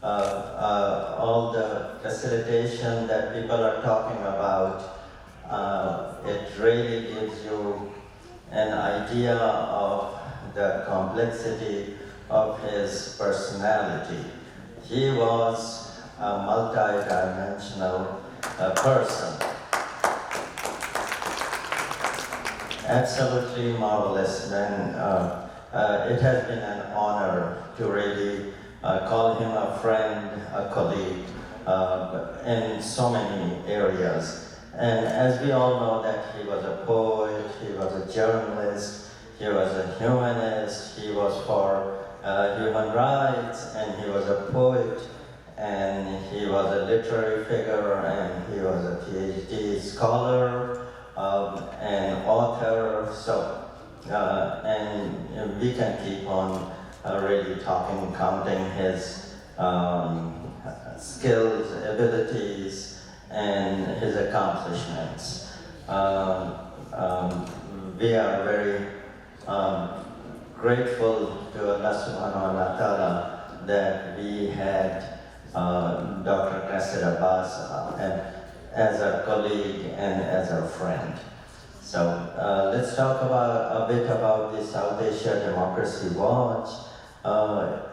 Speaker 8: all the facilitation that people are talking about, it really gives you an idea of the complexity of his personality. He was a multi-dimensional person. Absolutely marvelous man. It has been an honor to really call him a friend, a colleague, in so many areas. And as we all know that he was a poet, he was a journalist, he was a humanist, he was for human rights, and he was a poet, and he was a literary figure, and he was a PhD scholar, and author. So, and we can keep on really talking, counting his skills, abilities, and his accomplishments. We are very grateful to Allah subhanahu wa ta'ala that we had Dr. Qasir Abbas as our colleague and as our friend. So let's talk about a bit about the South Asia Democracy Watch.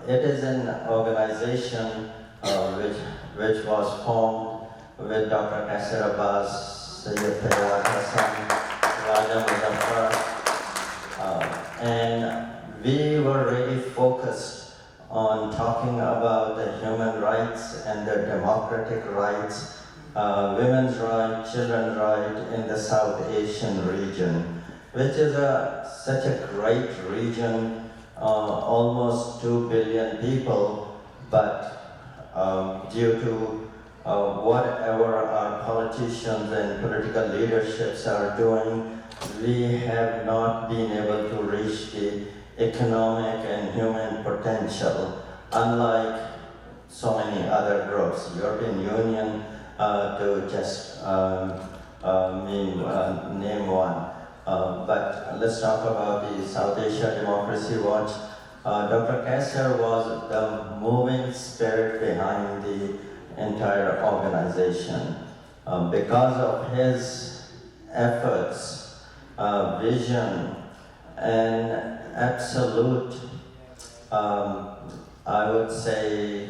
Speaker 8: It is an organization which was formed with Dr. Qasir Abbas, Sayyid Fayyad Hassan, Raja Muzaffar, and we were really focused on talking about the human rights and the democratic rights, women's rights, children's rights in the South Asian region, which is such a great region, almost 2 billion people, but due to whatever our politicians and political leaderships are doing, we have not been able to reach the economic and human potential, unlike so many other groups, European Union, to just name one. But let's talk about the South Asia Democracy Watch. Dr. Qasir was the moving spirit behind the entire organization. Because of his efforts, vision, and absolute, I would say,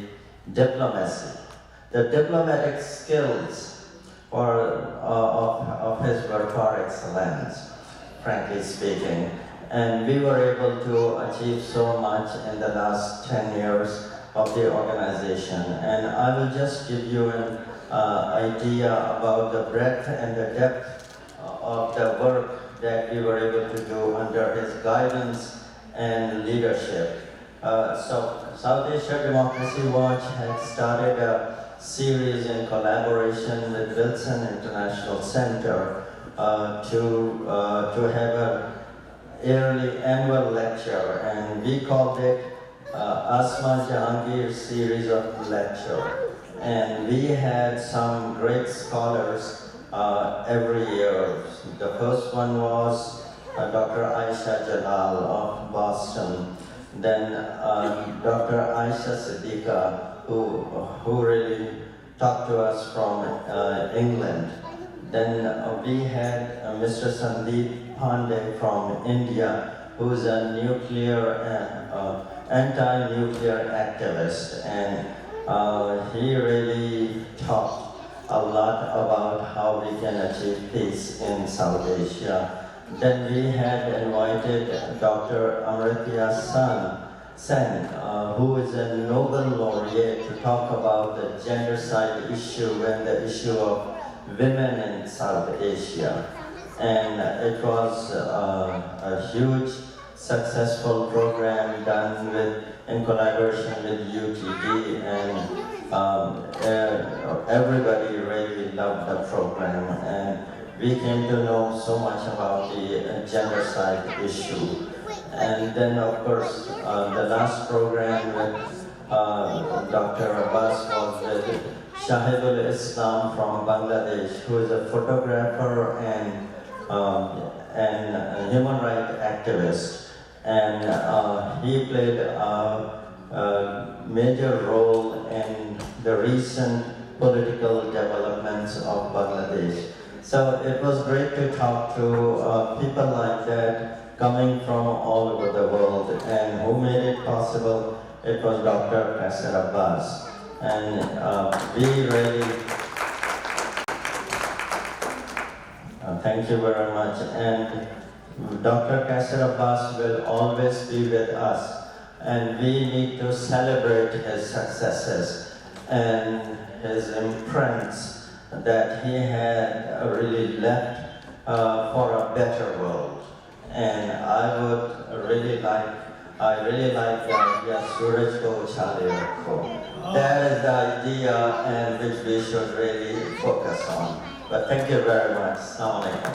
Speaker 8: diplomacy. The diplomatic skills of his were par excellence, frankly speaking. And we were able to achieve so much in the last 10 years of the organization. And I will just give you an idea about the breadth and the depth of the work that we were able to do under his guidance and leadership. So South Asia Democracy Watch had started a series in collaboration with Wilson International Center to have a yearly annual lecture, and we called it Asma Jahangir series of lecture. And we had some great scholars every year. The first one was Dr. Aisha Jalal of Boston. Then Dr. Aisha Siddiqa, who really talked to us from England. Then we had Mr. Sandeep Pandey from India, who's a anti-nuclear activist, and he really talked a lot about how we can achieve peace in South Asia. Then we had invited Dr. Amartya Sen, who is a Nobel laureate, to talk about the gendercide issue and the issue of women in South Asia. And it was a huge, successful program done in collaboration with UTD, and everybody really loved the program. And we came to know so much about the gendercide issue. And then, of course, the last program with Dr. Abbas was with Shahidul Islam from Bangladesh, who is a photographer and human rights activist. And he played a major role in the recent political developments of Bangladesh. So it was great to talk to people like that coming from all over the world, and who made it possible? It was Dr. Qaiser Abbas. And we really thank you very much. And Dr. Qaiser Abbas will always be with us, and we need to celebrate his successes and his imprints that he had really left for a better world. And I really like the idea Suraj ko chale rakho. That is the idea and which we should really focus on. But thank you very much. Assalamu alaikum.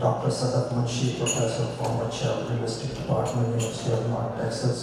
Speaker 2: Dr. Sadat Munshi, Professor, former Chair of Linguistic Department, University of North Texas.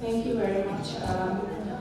Speaker 6: Thank you very much.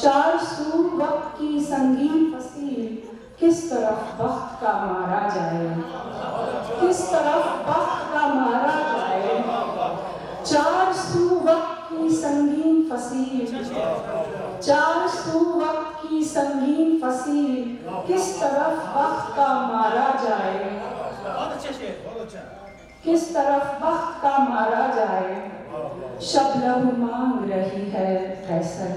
Speaker 9: چار سو وقت کی سنگین فصیل کس طرف وقت کا مارا جائے، کس طرف وقت کا مارا جائے، چار سو وقت کی سنگین فصیل، چار سو وقت کی سنگین فصیل کس طرف وقت کا مارا جائے، کس طرف وقت کا مارا جائے، شب لہو مانگ رہی ہے قیصر،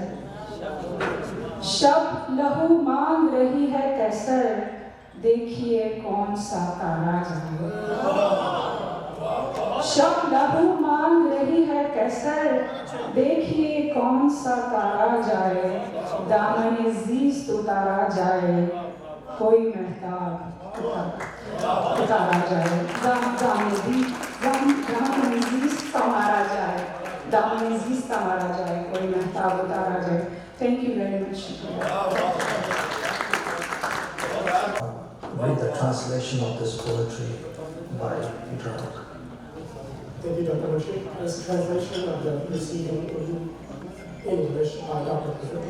Speaker 9: شب لہو مانگ رہی ہے قیصر، دیکھیے کون سا تارا جائے، شب لہو مانگ رہی ہے قیصر، دیکھیے کون سا تارا جائے، دامن زیست اتارا جائے، کوئی مہتاب اتارا جائے، دامن زیست سنوارا جائے، دامن زیست سنوارا جائے، کوئی مہتاب اتارا جائے. Thank you very much.
Speaker 2: Read the translation of this poetry by Peter Hook.
Speaker 1: Thank you, Dr. Murshid. This translation of the preceding Urdu English by Dr. Peter.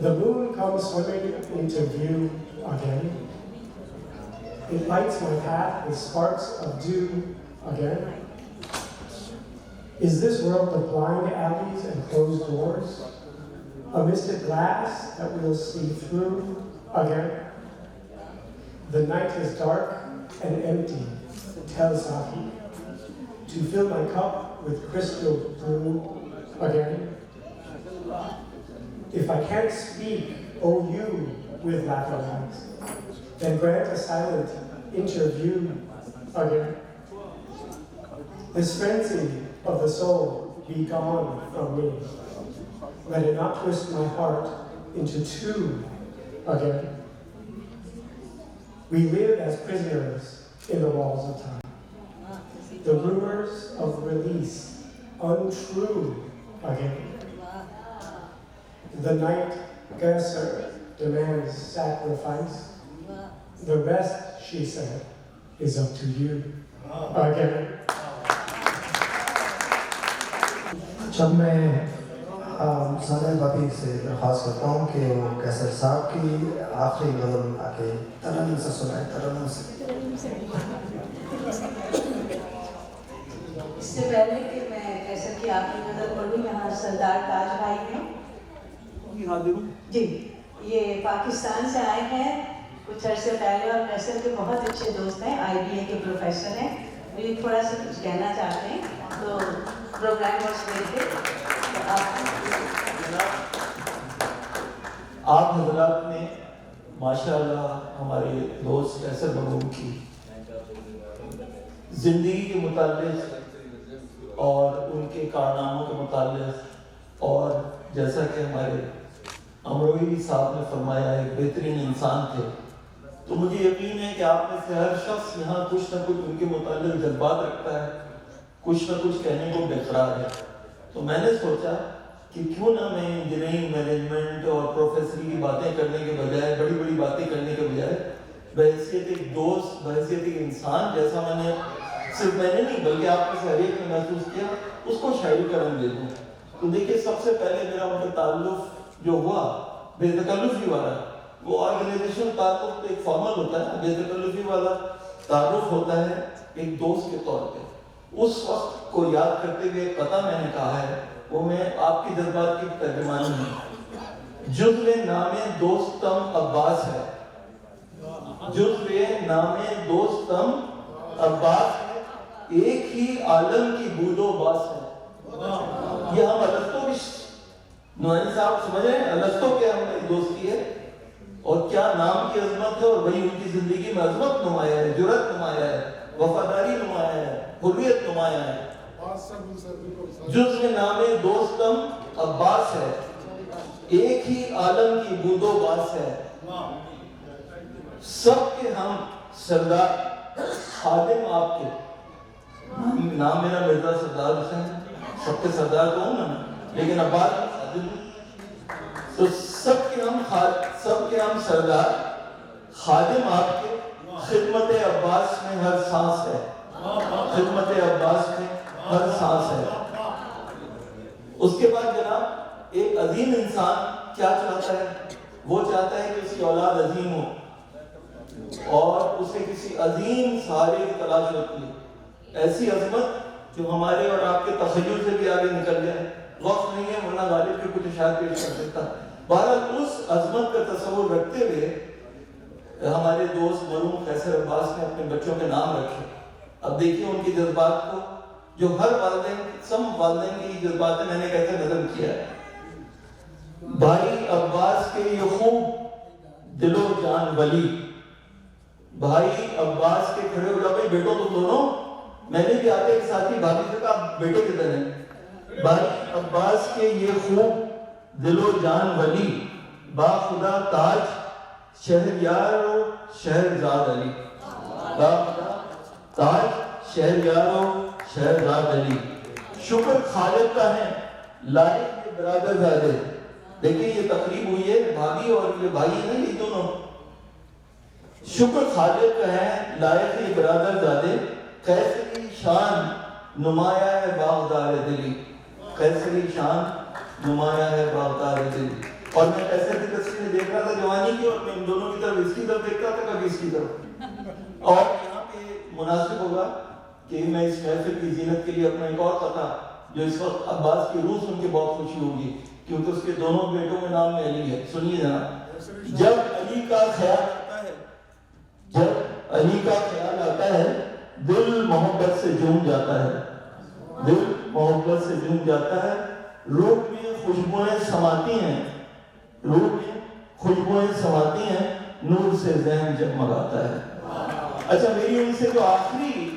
Speaker 1: The moon comes swimming into view again. It lights my path with sparks of dew again. Is this world of blind alleys and closed doors, a misted glass that we'll see through again? The night is dark and empty, tell Sahi, to fill my cup with crystal brew again. If I can't speak, oh you with laughing eyes, then grant a silent interview again. This frenzy of the soul be gone from me. Let it not twist my heart into two again. We live as prisoners in the walls of time. The rumors of release untrue again. The night Qasr demands sacrifice. The rest, she said, is up to you again.
Speaker 2: جب میں سادہ بابی سے درخواست کرتا ہوں کہ وہ قیصر صاحب کی آخری نظم آ کے ترنم سے سنائے، ترنم سے.
Speaker 10: اس سے پہلے کہ میں قیصر کی آخری نظم پڑھوں، یہاں سردار تاج بھائی ہیں جی، یہ پاکستان سے آئے ہیں کچھ عرصے پہلے اور قیصر کے بہت اچھے دوست ہیں، IBA کے پروفیسر ہیں. یہ تھوڑا سا کچھ کہنا چاہتے ہیں تو پروگرام
Speaker 11: آپ حضرات نے ماشاءاللہ ہمارے دوست قیصر مرحوم کی زندگی کے متعلق اور ان کے کارناموں کے متعلق، اور جیسا کہ ہمارے امروہی صاحب نے فرمایا ایک بہترین انسان تھے، تو مجھے یقین ہے کہ آپ میں سے ہر شخص یہاں کچھ نہ کچھ ان کے متعلق جذبات رکھتا ہے، کچھ نہ کچھ کہنے کو بےقرار ہے. تو میں نے سوچا کہ کیوں نہ میں انجینئرنگ، مینجمنٹ اور پروفیسری کی باتیں کرنے کے بجائے، بڑی بڑی باتیں کرنے کے بجائے، بحیثیت ایک دوست، بحیثیت ایک انسان جیسا میں نے، صرف میں نے نہیں بلکہ آپ میں سے ہر ایک نے محسوس کیا، اس کو شاعری کا رنگ دے دوں. تو دیکھیے سب سے پہلے میرا ان کا تعلق جو ہوا بے تکلفی والا، وہ آرگنائزیشن تعلق تو ایک فارمل ہوتا ہے، بے تکلفی والا تعارف ہوتا ہے ایک دوست کے طور پہ. اس وقت کو یاد کرتے ہوئے قطع میں نے کہا ہے، وہ میں آپ کی جذبات کی ترجمانی ہوں. جزو نام دوستم عباس ہے، جزو نام دوستم عباس ہے، ایک ہی عالم کی بود و باس ہے. یہ ہم ارسطو کی نورانی صاحب سمجھ رہے ہیں، ارسطو کے ہماری دوستی ہے، اور کیا نام کی عظمت ہے، اور وہی ان کی زندگی میں عظمت نمایاں ہے، جرأت نمایاں ہے، وفاداری نمایاں ہے، حریت نمایاں ہے. جزو نام دوستم عباس ہے، ایک ہی عالم کی بود و باس ہے. سب کے ہم سردار، خادم آپ کے، نام میرا مرزا سردار حسین، سب کے سردار تو ہوں نا، لیکن عباس تو سب کے ہم سردار، خادم آپ کے، خدمت عباس میں ہر سانس ہے، خدمت عباس میں ہر سانس ہے. اس کے بعد جناب ایک عظیم انسان کیا چاہتا ہے؟ وہ چاہتا ہے کہ اس کی اولاد عظیم ہو اور اسے کسی عظیم سہارے کی تلاش ہوتی ہے، ایسی عظمت جو ہمارے اور آپ کے تخیل سے بھی آگے نکل جائے. وقت نہیں ہے ورنہ غالب کی کچھ اشعار پیش کر دیتا. بہرحال اس عظمت کا تصور رکھتے ہوئے ہمارے دوست مرحوم قیصر عباس نے اپنے بچوں کے نام رکھے. اب دیکھیے ان کے جذبات کو، جو ہر والدین، سب والدین کی جذبات میں نے کیسے نظم کیا ہے. بھائی عباس کے یہ خوب دل و جان ولی، بھائی عباس کے کھڑے ہو جاؤ بھائی بیٹوں تم دونوں. میں نے بھی آتے ایک ساتھی بھابھی سے کہا بیٹے کدھر ہیں؟ بھائی عباس کے یہ خوب دل و جان ولی، با خدا تاج شہریار و شہرزاد علی. با خدا تاج شہریار و شہرزاد علی، شکر خالق کا ہے لائق یہ برادر زادے. دیکھیں یہ تقریب ہوئی ہے بھابھی اور یہ بھائی ہیں یہ دونوں. شکر خالق کا ہے لائق یہ برادر زادے، قیصری شان نمایاں ہے باغدار دلی. قیصری شان نمایاں ہے باغدار دلی. اور میں قیصر کی تصویر دیکھ رہا تھا جوانی کی، اور میں ان دونوں کی طرف اس کی طرف دیکھتا تھا کبھی اس کی طرف. اور یہاں پہ مناسب ہوگا کہ میں اس محفل کی زینت کے لیے اپنا ایک اور قطعہ جو اس وقت عباس کی روح سن کے بہت خوشی ہوگی کیونکہ اس کے دونوں بیٹوں میں نام میں علی ہے. سنیے جناب. جب علی کا خیال آتا ہے، جب علی کا خیال آتا ہے دل محبت سے جھوم جاتا ہے، دل محبت سے جھوم جاتا ہے. روح میں خوشبوئیں سماتی ہیں، روح میں خوشبوئیں سماتی ہیں، نور سے ذہن جگمگاتا ہے. اچھا میری ان سے جو آخری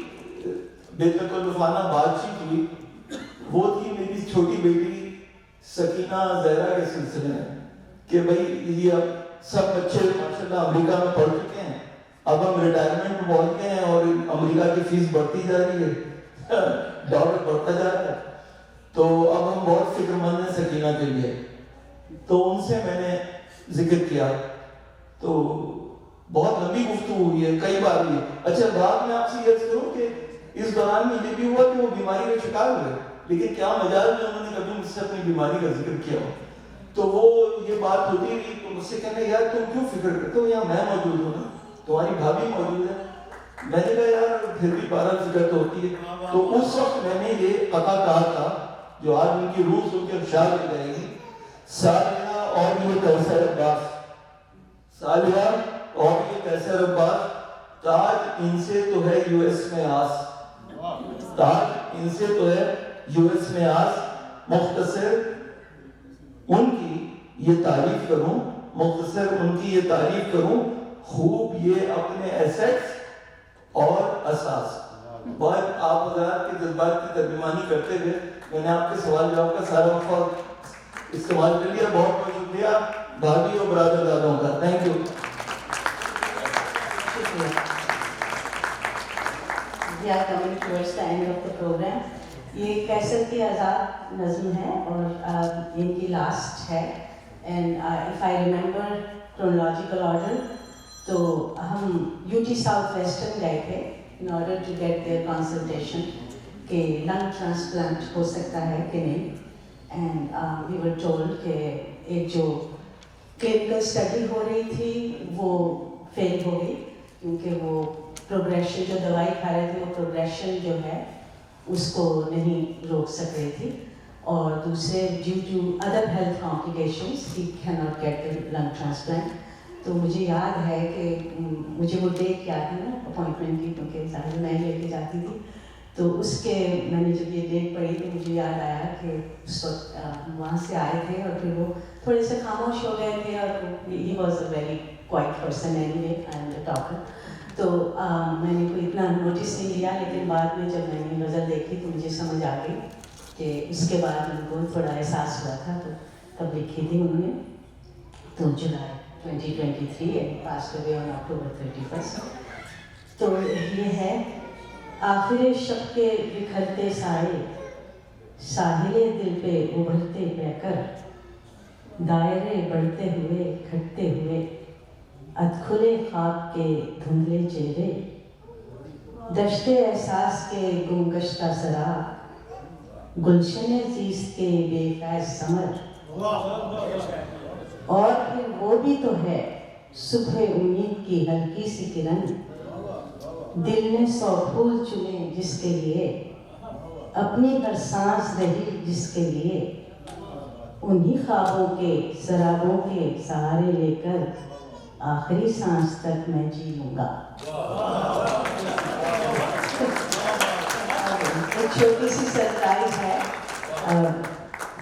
Speaker 11: بے تکلفانہ بات چیت ہوئی وہ تھی میری چھوٹی بیٹی سکینہ زہرا کے سلسلے میں کہ بھائی یہ اب سب بچے ماشاءاللہ امریکہ میں پڑھ چکے ہیں، اب ہم ریٹائرمنٹ میں پہنچ گئے ہیں اور امریکہ کی فیس بڑھتی جا رہی ہے، ڈالر بڑھتا جا رہا ہے. تو اب ہم بہت فکر مند ہیں سکینہ کے لیے. تو ان سے میں نے ذکر کیا تو بہت لمبی گفتگو ہوئی ہے، کئی بار ہوئی ہے. اچھا بات میں آپ سے یہ کروں کہ اس دوران میں یہ بھی ہوا کہ وہ بیماری کا شکار ہوئے، لیکن کیا مجال میں انہوں نے کبھی مجھ سے اپنی بیماری کا ذکر کیا ہو. تو وہ یہ بات ہوتی رہی تو مجھ سے کہنے یار تم کیوں فکر کرتے ہو، یہاں میں موجود ہوں نا، تمہاری بھابھی موجود ہے. میں نے کہا یار پھر بھی بہرحال فکر تو ہوتی ہے. تو اس وقت میں نے یہ قطعہ کہا تھا جو آج ان کی روح سن کے اشعار ہو جائے گی. سالیہ اور یہ قیصر عباس، سالیہ اور یہ قیصر عباس، تاج ان سے تو ہے یو ایس میں آس، تاج ان سے تو ہے یو ایس میں آس. مختصر ان کی یہ تعریف کروں، مختصر ان کی یہ تعریف کروں، خوب یہ اپنے ایسیٹس اور اساس. بہت آپ حضرات کے جذبات کی ترجمانی کرتے ہوئے میں نے آپ کے سوال جواب کا سارا وقت استعمال کر لیا. بہت بہت شکریہ بھابھی اور برادر دادوں کا. Thank you.
Speaker 10: We are coming towards the end of the program. یہ قیصر کی آزاد نظم ہے اور ان کی لاسٹ ہے. And if I remember chronological order, تو ہم UT South Western گئے تھے in order to get their consultation کہ lung transplant ہو سکتا ہے کہ نہیں. And we were told کہ ایک جو clinical study ہو رہی تھی وہ فیل ہو گئی کیونکہ وہ پروگریشن جو دوائی کھا رہے تھے وہ پروگریشن جو ہے اس کو نہیں روک سک رہی تھی. اور دوسرے due to other health complications he can not get the lung transplant. تو مجھے یاد ہے کہ مجھے وہ ڈیٹ یاد ہے نا اپوائنٹمنٹ کی کیونکہ ظاہر میں لے کے جاتی تھی. تو اس کے میں نے جب یہ ڈیٹ پڑھی تو مجھے یاد آیا کہ اس وقت وہاں سے آئے تھے اور پھر وہ تھوڑے سے خاموش ہو گئے تھے اور he was a very quite person any way and a talker. تو میں نے کوئی اتنا نوٹس نہیں لیا لیکن بعد میں جب میں نے غزل دیکھی تو مجھے سمجھ آ گئی کہ اس کے بعد ان کو تھوڑا احساس ہوا تھا. تو تب لکھی تھی انہوں نے. تو جولائی 2023 اینڈ پاسڈ اوے آن اکٹوبر 31. تو یہ ہے آخر شب کے بکھرتے سائے، ساحل دل پہ ابھرتے بہ کر، دائرے بڑھتے ہوئے کھٹتے ہوئے، ادکھلے خواب کے دھندلے چہرے، دشت احساس کے گم گشتہ سرا، گلشن زیست کے بے فیض ثمر،
Speaker 12: اور پھر وہ بھی تو ہے صبح امید کی ہلکی سی کرن، دل نے 100 پھول چنے جس کے لیے، اپنی ہر سانس رہی جس کے لیے، انہی خوابوں کے سرابوں کے سہارے لے کر آخری سانس تک میں جی لوں گا۔ ایک چھوٹی سی سرپرائز ہے،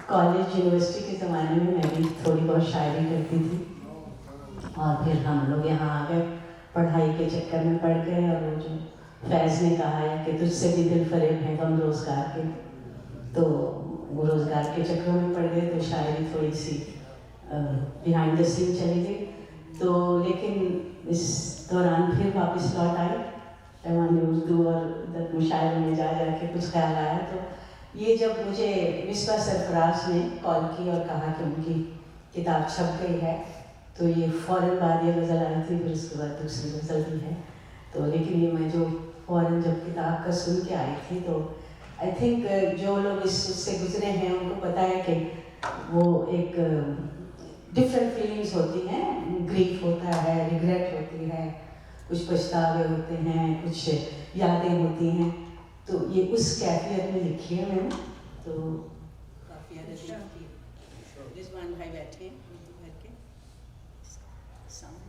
Speaker 12: کالج یونیورسٹی کے زمانے میں بھی تھوڑی بہت شاعری کرتی تھی، اور پھر ہم لوگ یہاں آ گئے، پڑھائی کے چکر میں پڑ گئے، اور وہ جو فیض نے کہا ہے کہ تجھ سے بھی دل فریب ہے غم روزگار کے، تو وہ روزگار کے چکروں میں پڑ گئے، تو شاعری تھوڑی سی بیہائنڈ دا سین چلی گئی، تو لیکن اس دوران پھر واپس لوٹ آئی پیمان اردو اور مشاعرے میں جا کے کچھ خیال آیا، تو یہ جب مجھے مصباح سرفراز نے کال کی اور کہا کہ ان کی کتاب چھپ گئی ہے، تو یہ فوراً بعد یہ غزل آئی تھی، پھر اس کے بعد دوسری غزل بھی ہے، تو لیکن یہ میں جو فوراً جب کتاب کا سن کے آئی تھی، تو آئی تھنک جو لوگ اس سے گزرے ہیں ان کو پتہ ہے کہ وہ ایک ڈفرینٹ فیلنگس ہوتی ہیں، گریف ہوتا ہے، ریگریٹ ہوتی ہے، کچھ پچھتاوے ہوتے ہیں، کچھ یادیں ہوتی ہیں، تو یہ اس کیفیت میں لکھی ہے میں نے، تو کافی رضوان بھائی بیٹھے ہیں گھر کے، ساؤنڈ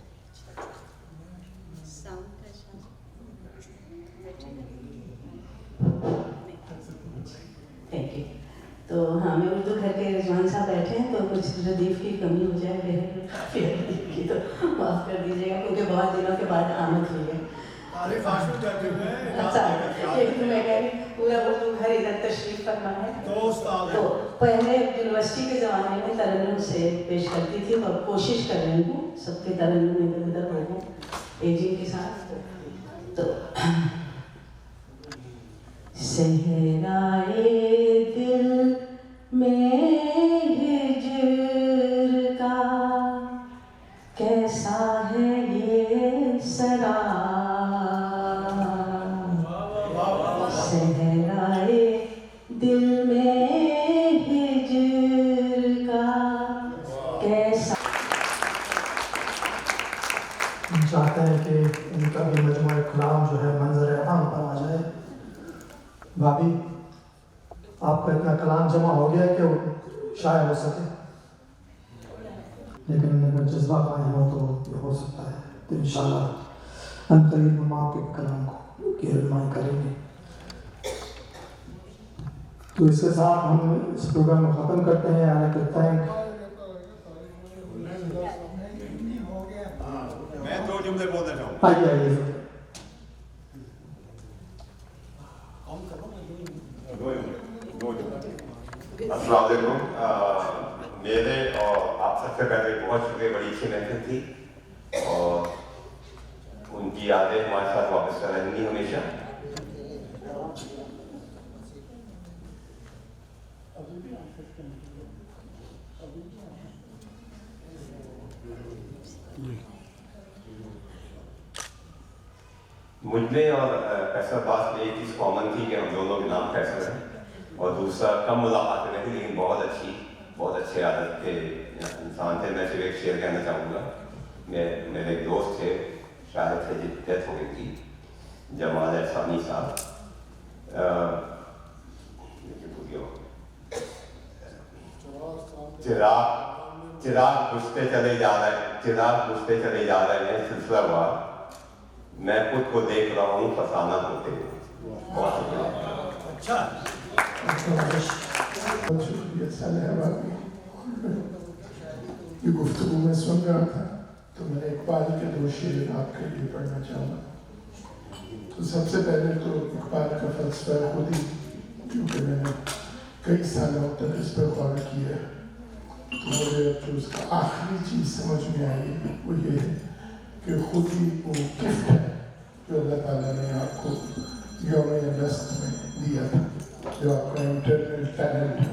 Speaker 12: تھینک یو۔ تو ہاں میں اردو گھر کے رضوان صاحب بیٹھے ہیں، تو کچھ ردیف کی کمی ہو جائے میرے کافی ردیف کی، تو معاف کر دیجیے گا کیونکہ بہت دنوں کے بعد آمد ہوئی ہے۔ اچھا ایک تو میں کہہ رہی پورا اردو گھر ادھر تشریف فرما ہے، تو پہلے یونیورسٹی کے زمانے میں ترنم سے پیش کرتی تھی، تو اب کوشش کر رہی ہوں سب کے ترنم ادھر ادھر ہو گئے ایجنگ کے ساتھ، تو صحرائے دل میں ہجر کا کیسا ہے یہ سرا، صحرائے دل میں ہجر کا کیسا۔
Speaker 2: ہم چاہتے ہیں کہ ان کا بھی مجموعہ کلام جو ہے منظر عام پر آ جائے۔ بھابھی آپ کا اتنا کلام جمع ہو گیا کہ وہ شائع ہو سکے، لیکن اگر جذبہ قائم ہو تو یہ ہو سکتا ہے، تو انشاءاللہ ان قریب ہم آپ کے کلام کی رہنمائی کریں گے۔ تو اس کے ساتھ ہم اس پروگرام کو ختم کرتے ہیں۔ حالانکہ تھینک
Speaker 13: میں 2 جملے بولنا چاہوں گا۔
Speaker 2: آئیے
Speaker 13: السلام علیکم۔ میرے اور آپ سب سے پہلے بہت شکریہ، بڑی اچھی محفل تھی، اور ان کی یادیں ہمارے ساتھ واپس کر رہیں گی ہمیشہ۔ مجھ میں اور فیصل عباس میں ایک چیز کامن تھی کہ ہم دونوں کے نام فیصل ہیں، اور دوسرا کم ملاقاتیں نہیں لیکن بہت اچھے عادت کے انسان تھے۔ میں صرف ایک شعر کہنا چاہوں گا۔ میرے ایک دوست تھے، شاعر تھے، جن کی ڈیتھ ہو گئی تھی، جمال احسانی صاحب، چراغ بجھتے چلے جا رہے ہیں سلسلہ وار، میں خود کو دیکھ رہا ہوں فسانہ ہوتے ہوئے۔ بہت شکریہ۔
Speaker 4: بہت شکریہ صالحہ بھابھی۔ یہ گفتگو میں سن رہا تھا تو میں اقبال کے 2 شعر آپ کے لیے پڑھنا چاہوں گا۔ تو سب سے پہلے تو اقبال کا فلسفہ خود ہی، کیونکہ میں نے کئی سالوں تک اس پر غور کیا، تو مجھے جو اس کا آخری چیز سمجھ میں آئی وہ یہ ہے کہ خود ہی وہ گفٹ ہے جو اللہ تعالیٰ نے آپ کو یوم اگست میں دیا تھا، جو آپ کا انٹرنل ٹیلنٹ ہے۔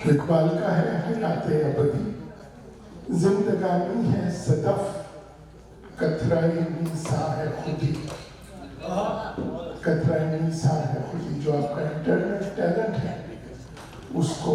Speaker 4: اقبال کا ہے حیات ابدی، زندگانی ہے صدف، قطرۂ نیسا ہے خودی، قطرۂ نیسا ہے خودی۔ جو آپ کا انٹرنل ٹیلنٹ ہے اس کو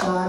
Speaker 2: 4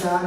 Speaker 2: 4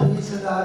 Speaker 2: 20,000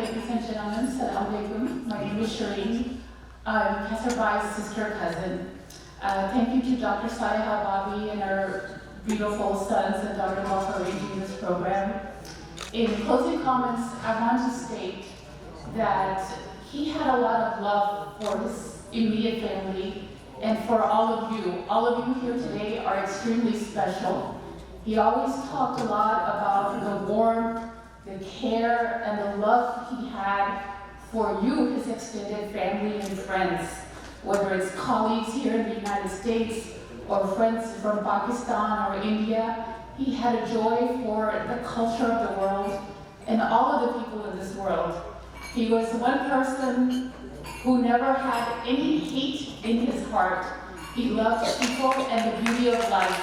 Speaker 14: Ladies and gentlemen, Assalamu alaikum. My name is Shireen. I'm Kesar Bai's sister cousin. Thank you to Dr. Saleha Babi and her beautiful sons and daughter-in-law for arranging this program. In closing comments, I want to state that he had a lot of love for his immediate family and for all of you. All of you here today are extremely special. He always talked a lot about the warmth, the care, and the love he had for you, his extended family and friends, whether it's colleagues here in the United States or friends from Pakistan or India. He had a joy for the culture of the world and all of the people in this world. He was one person who never had any hate in his heart. He loved people and the beauty of life.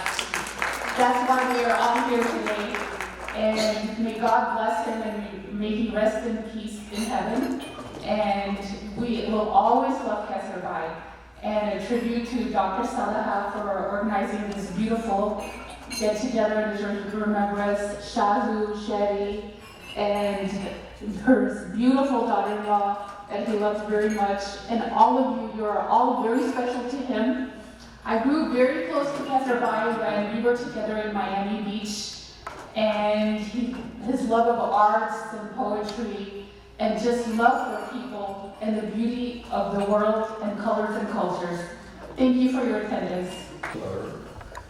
Speaker 14: That's why we are all here today. And may God bless him and may he rest in peace in heaven. And we will always love Kesar Bai. And a tribute to Dr. Saleha for organizing this beautiful get-together in Israel to remember us, Shazu, Sherry, and her beautiful daughter-in-law that he loves very much. And all of you, you are all very special to him. I grew very close to Kesar Bai when we were together in Miami Beach. And his love of arts and poetry and just love for people and the beauty of the world and colors and cultures. Thank you for your attendance.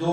Speaker 11: 2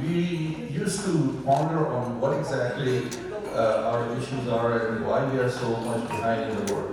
Speaker 11: we used to ponder on what exactly our issues are and why we are so much behind in the world.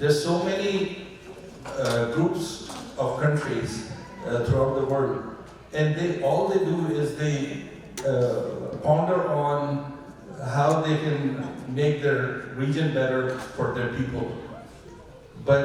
Speaker 11: There are so many groups of countries throughout the world, and all they do is they ponder on how they can make their region better for their people. But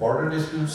Speaker 11: Border disputes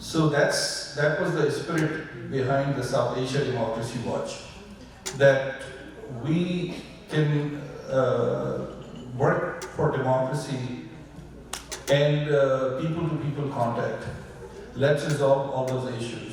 Speaker 11: So that was the spirit behind the South Asia Democracy Watch, that we can work for democracy and people-to-people contact. Let's resolve all those issues.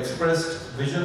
Speaker 11: expressed vision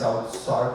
Speaker 11: South SAARC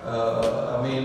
Speaker 11: I mean,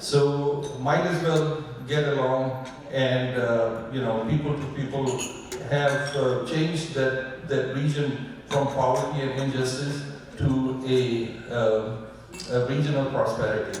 Speaker 11: So might as well get along and people to people have changed that region from poverty and injustice to a region of prosperity.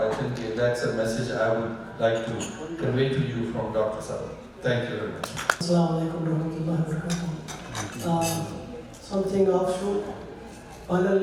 Speaker 11: I think that's a message I would like to convey to you from Dr. Saab. Thank you very much.
Speaker 15: Assalamu alaikum warahmatullahi wabarakatuh. Something offshoot, panel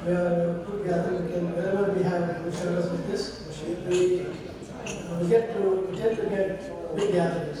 Speaker 15: wherever we have mushawaras like this, we tend to get big gatherings.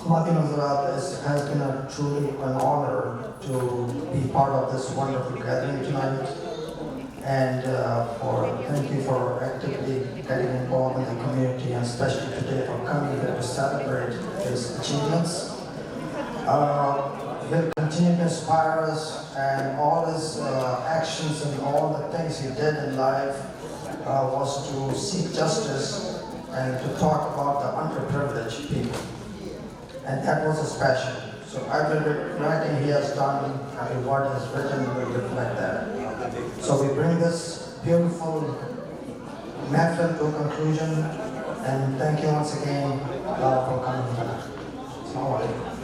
Speaker 2: Khawatine Hazrat, it has been a truly an honor to be part of this wonderful gathering tonight, and thank you for actively getting involved in the community, and especially today for coming here to celebrate his achievements. He'll continue to inspire us, and all his actions and all the things he did in life was to seek justice and to talk about the underprivileged people. And that was his passion. So every writing he has done, every word he has written will reflect that. So we bring this beautiful method to a conclusion, and thank you once again for coming here. Assalamu alaikum.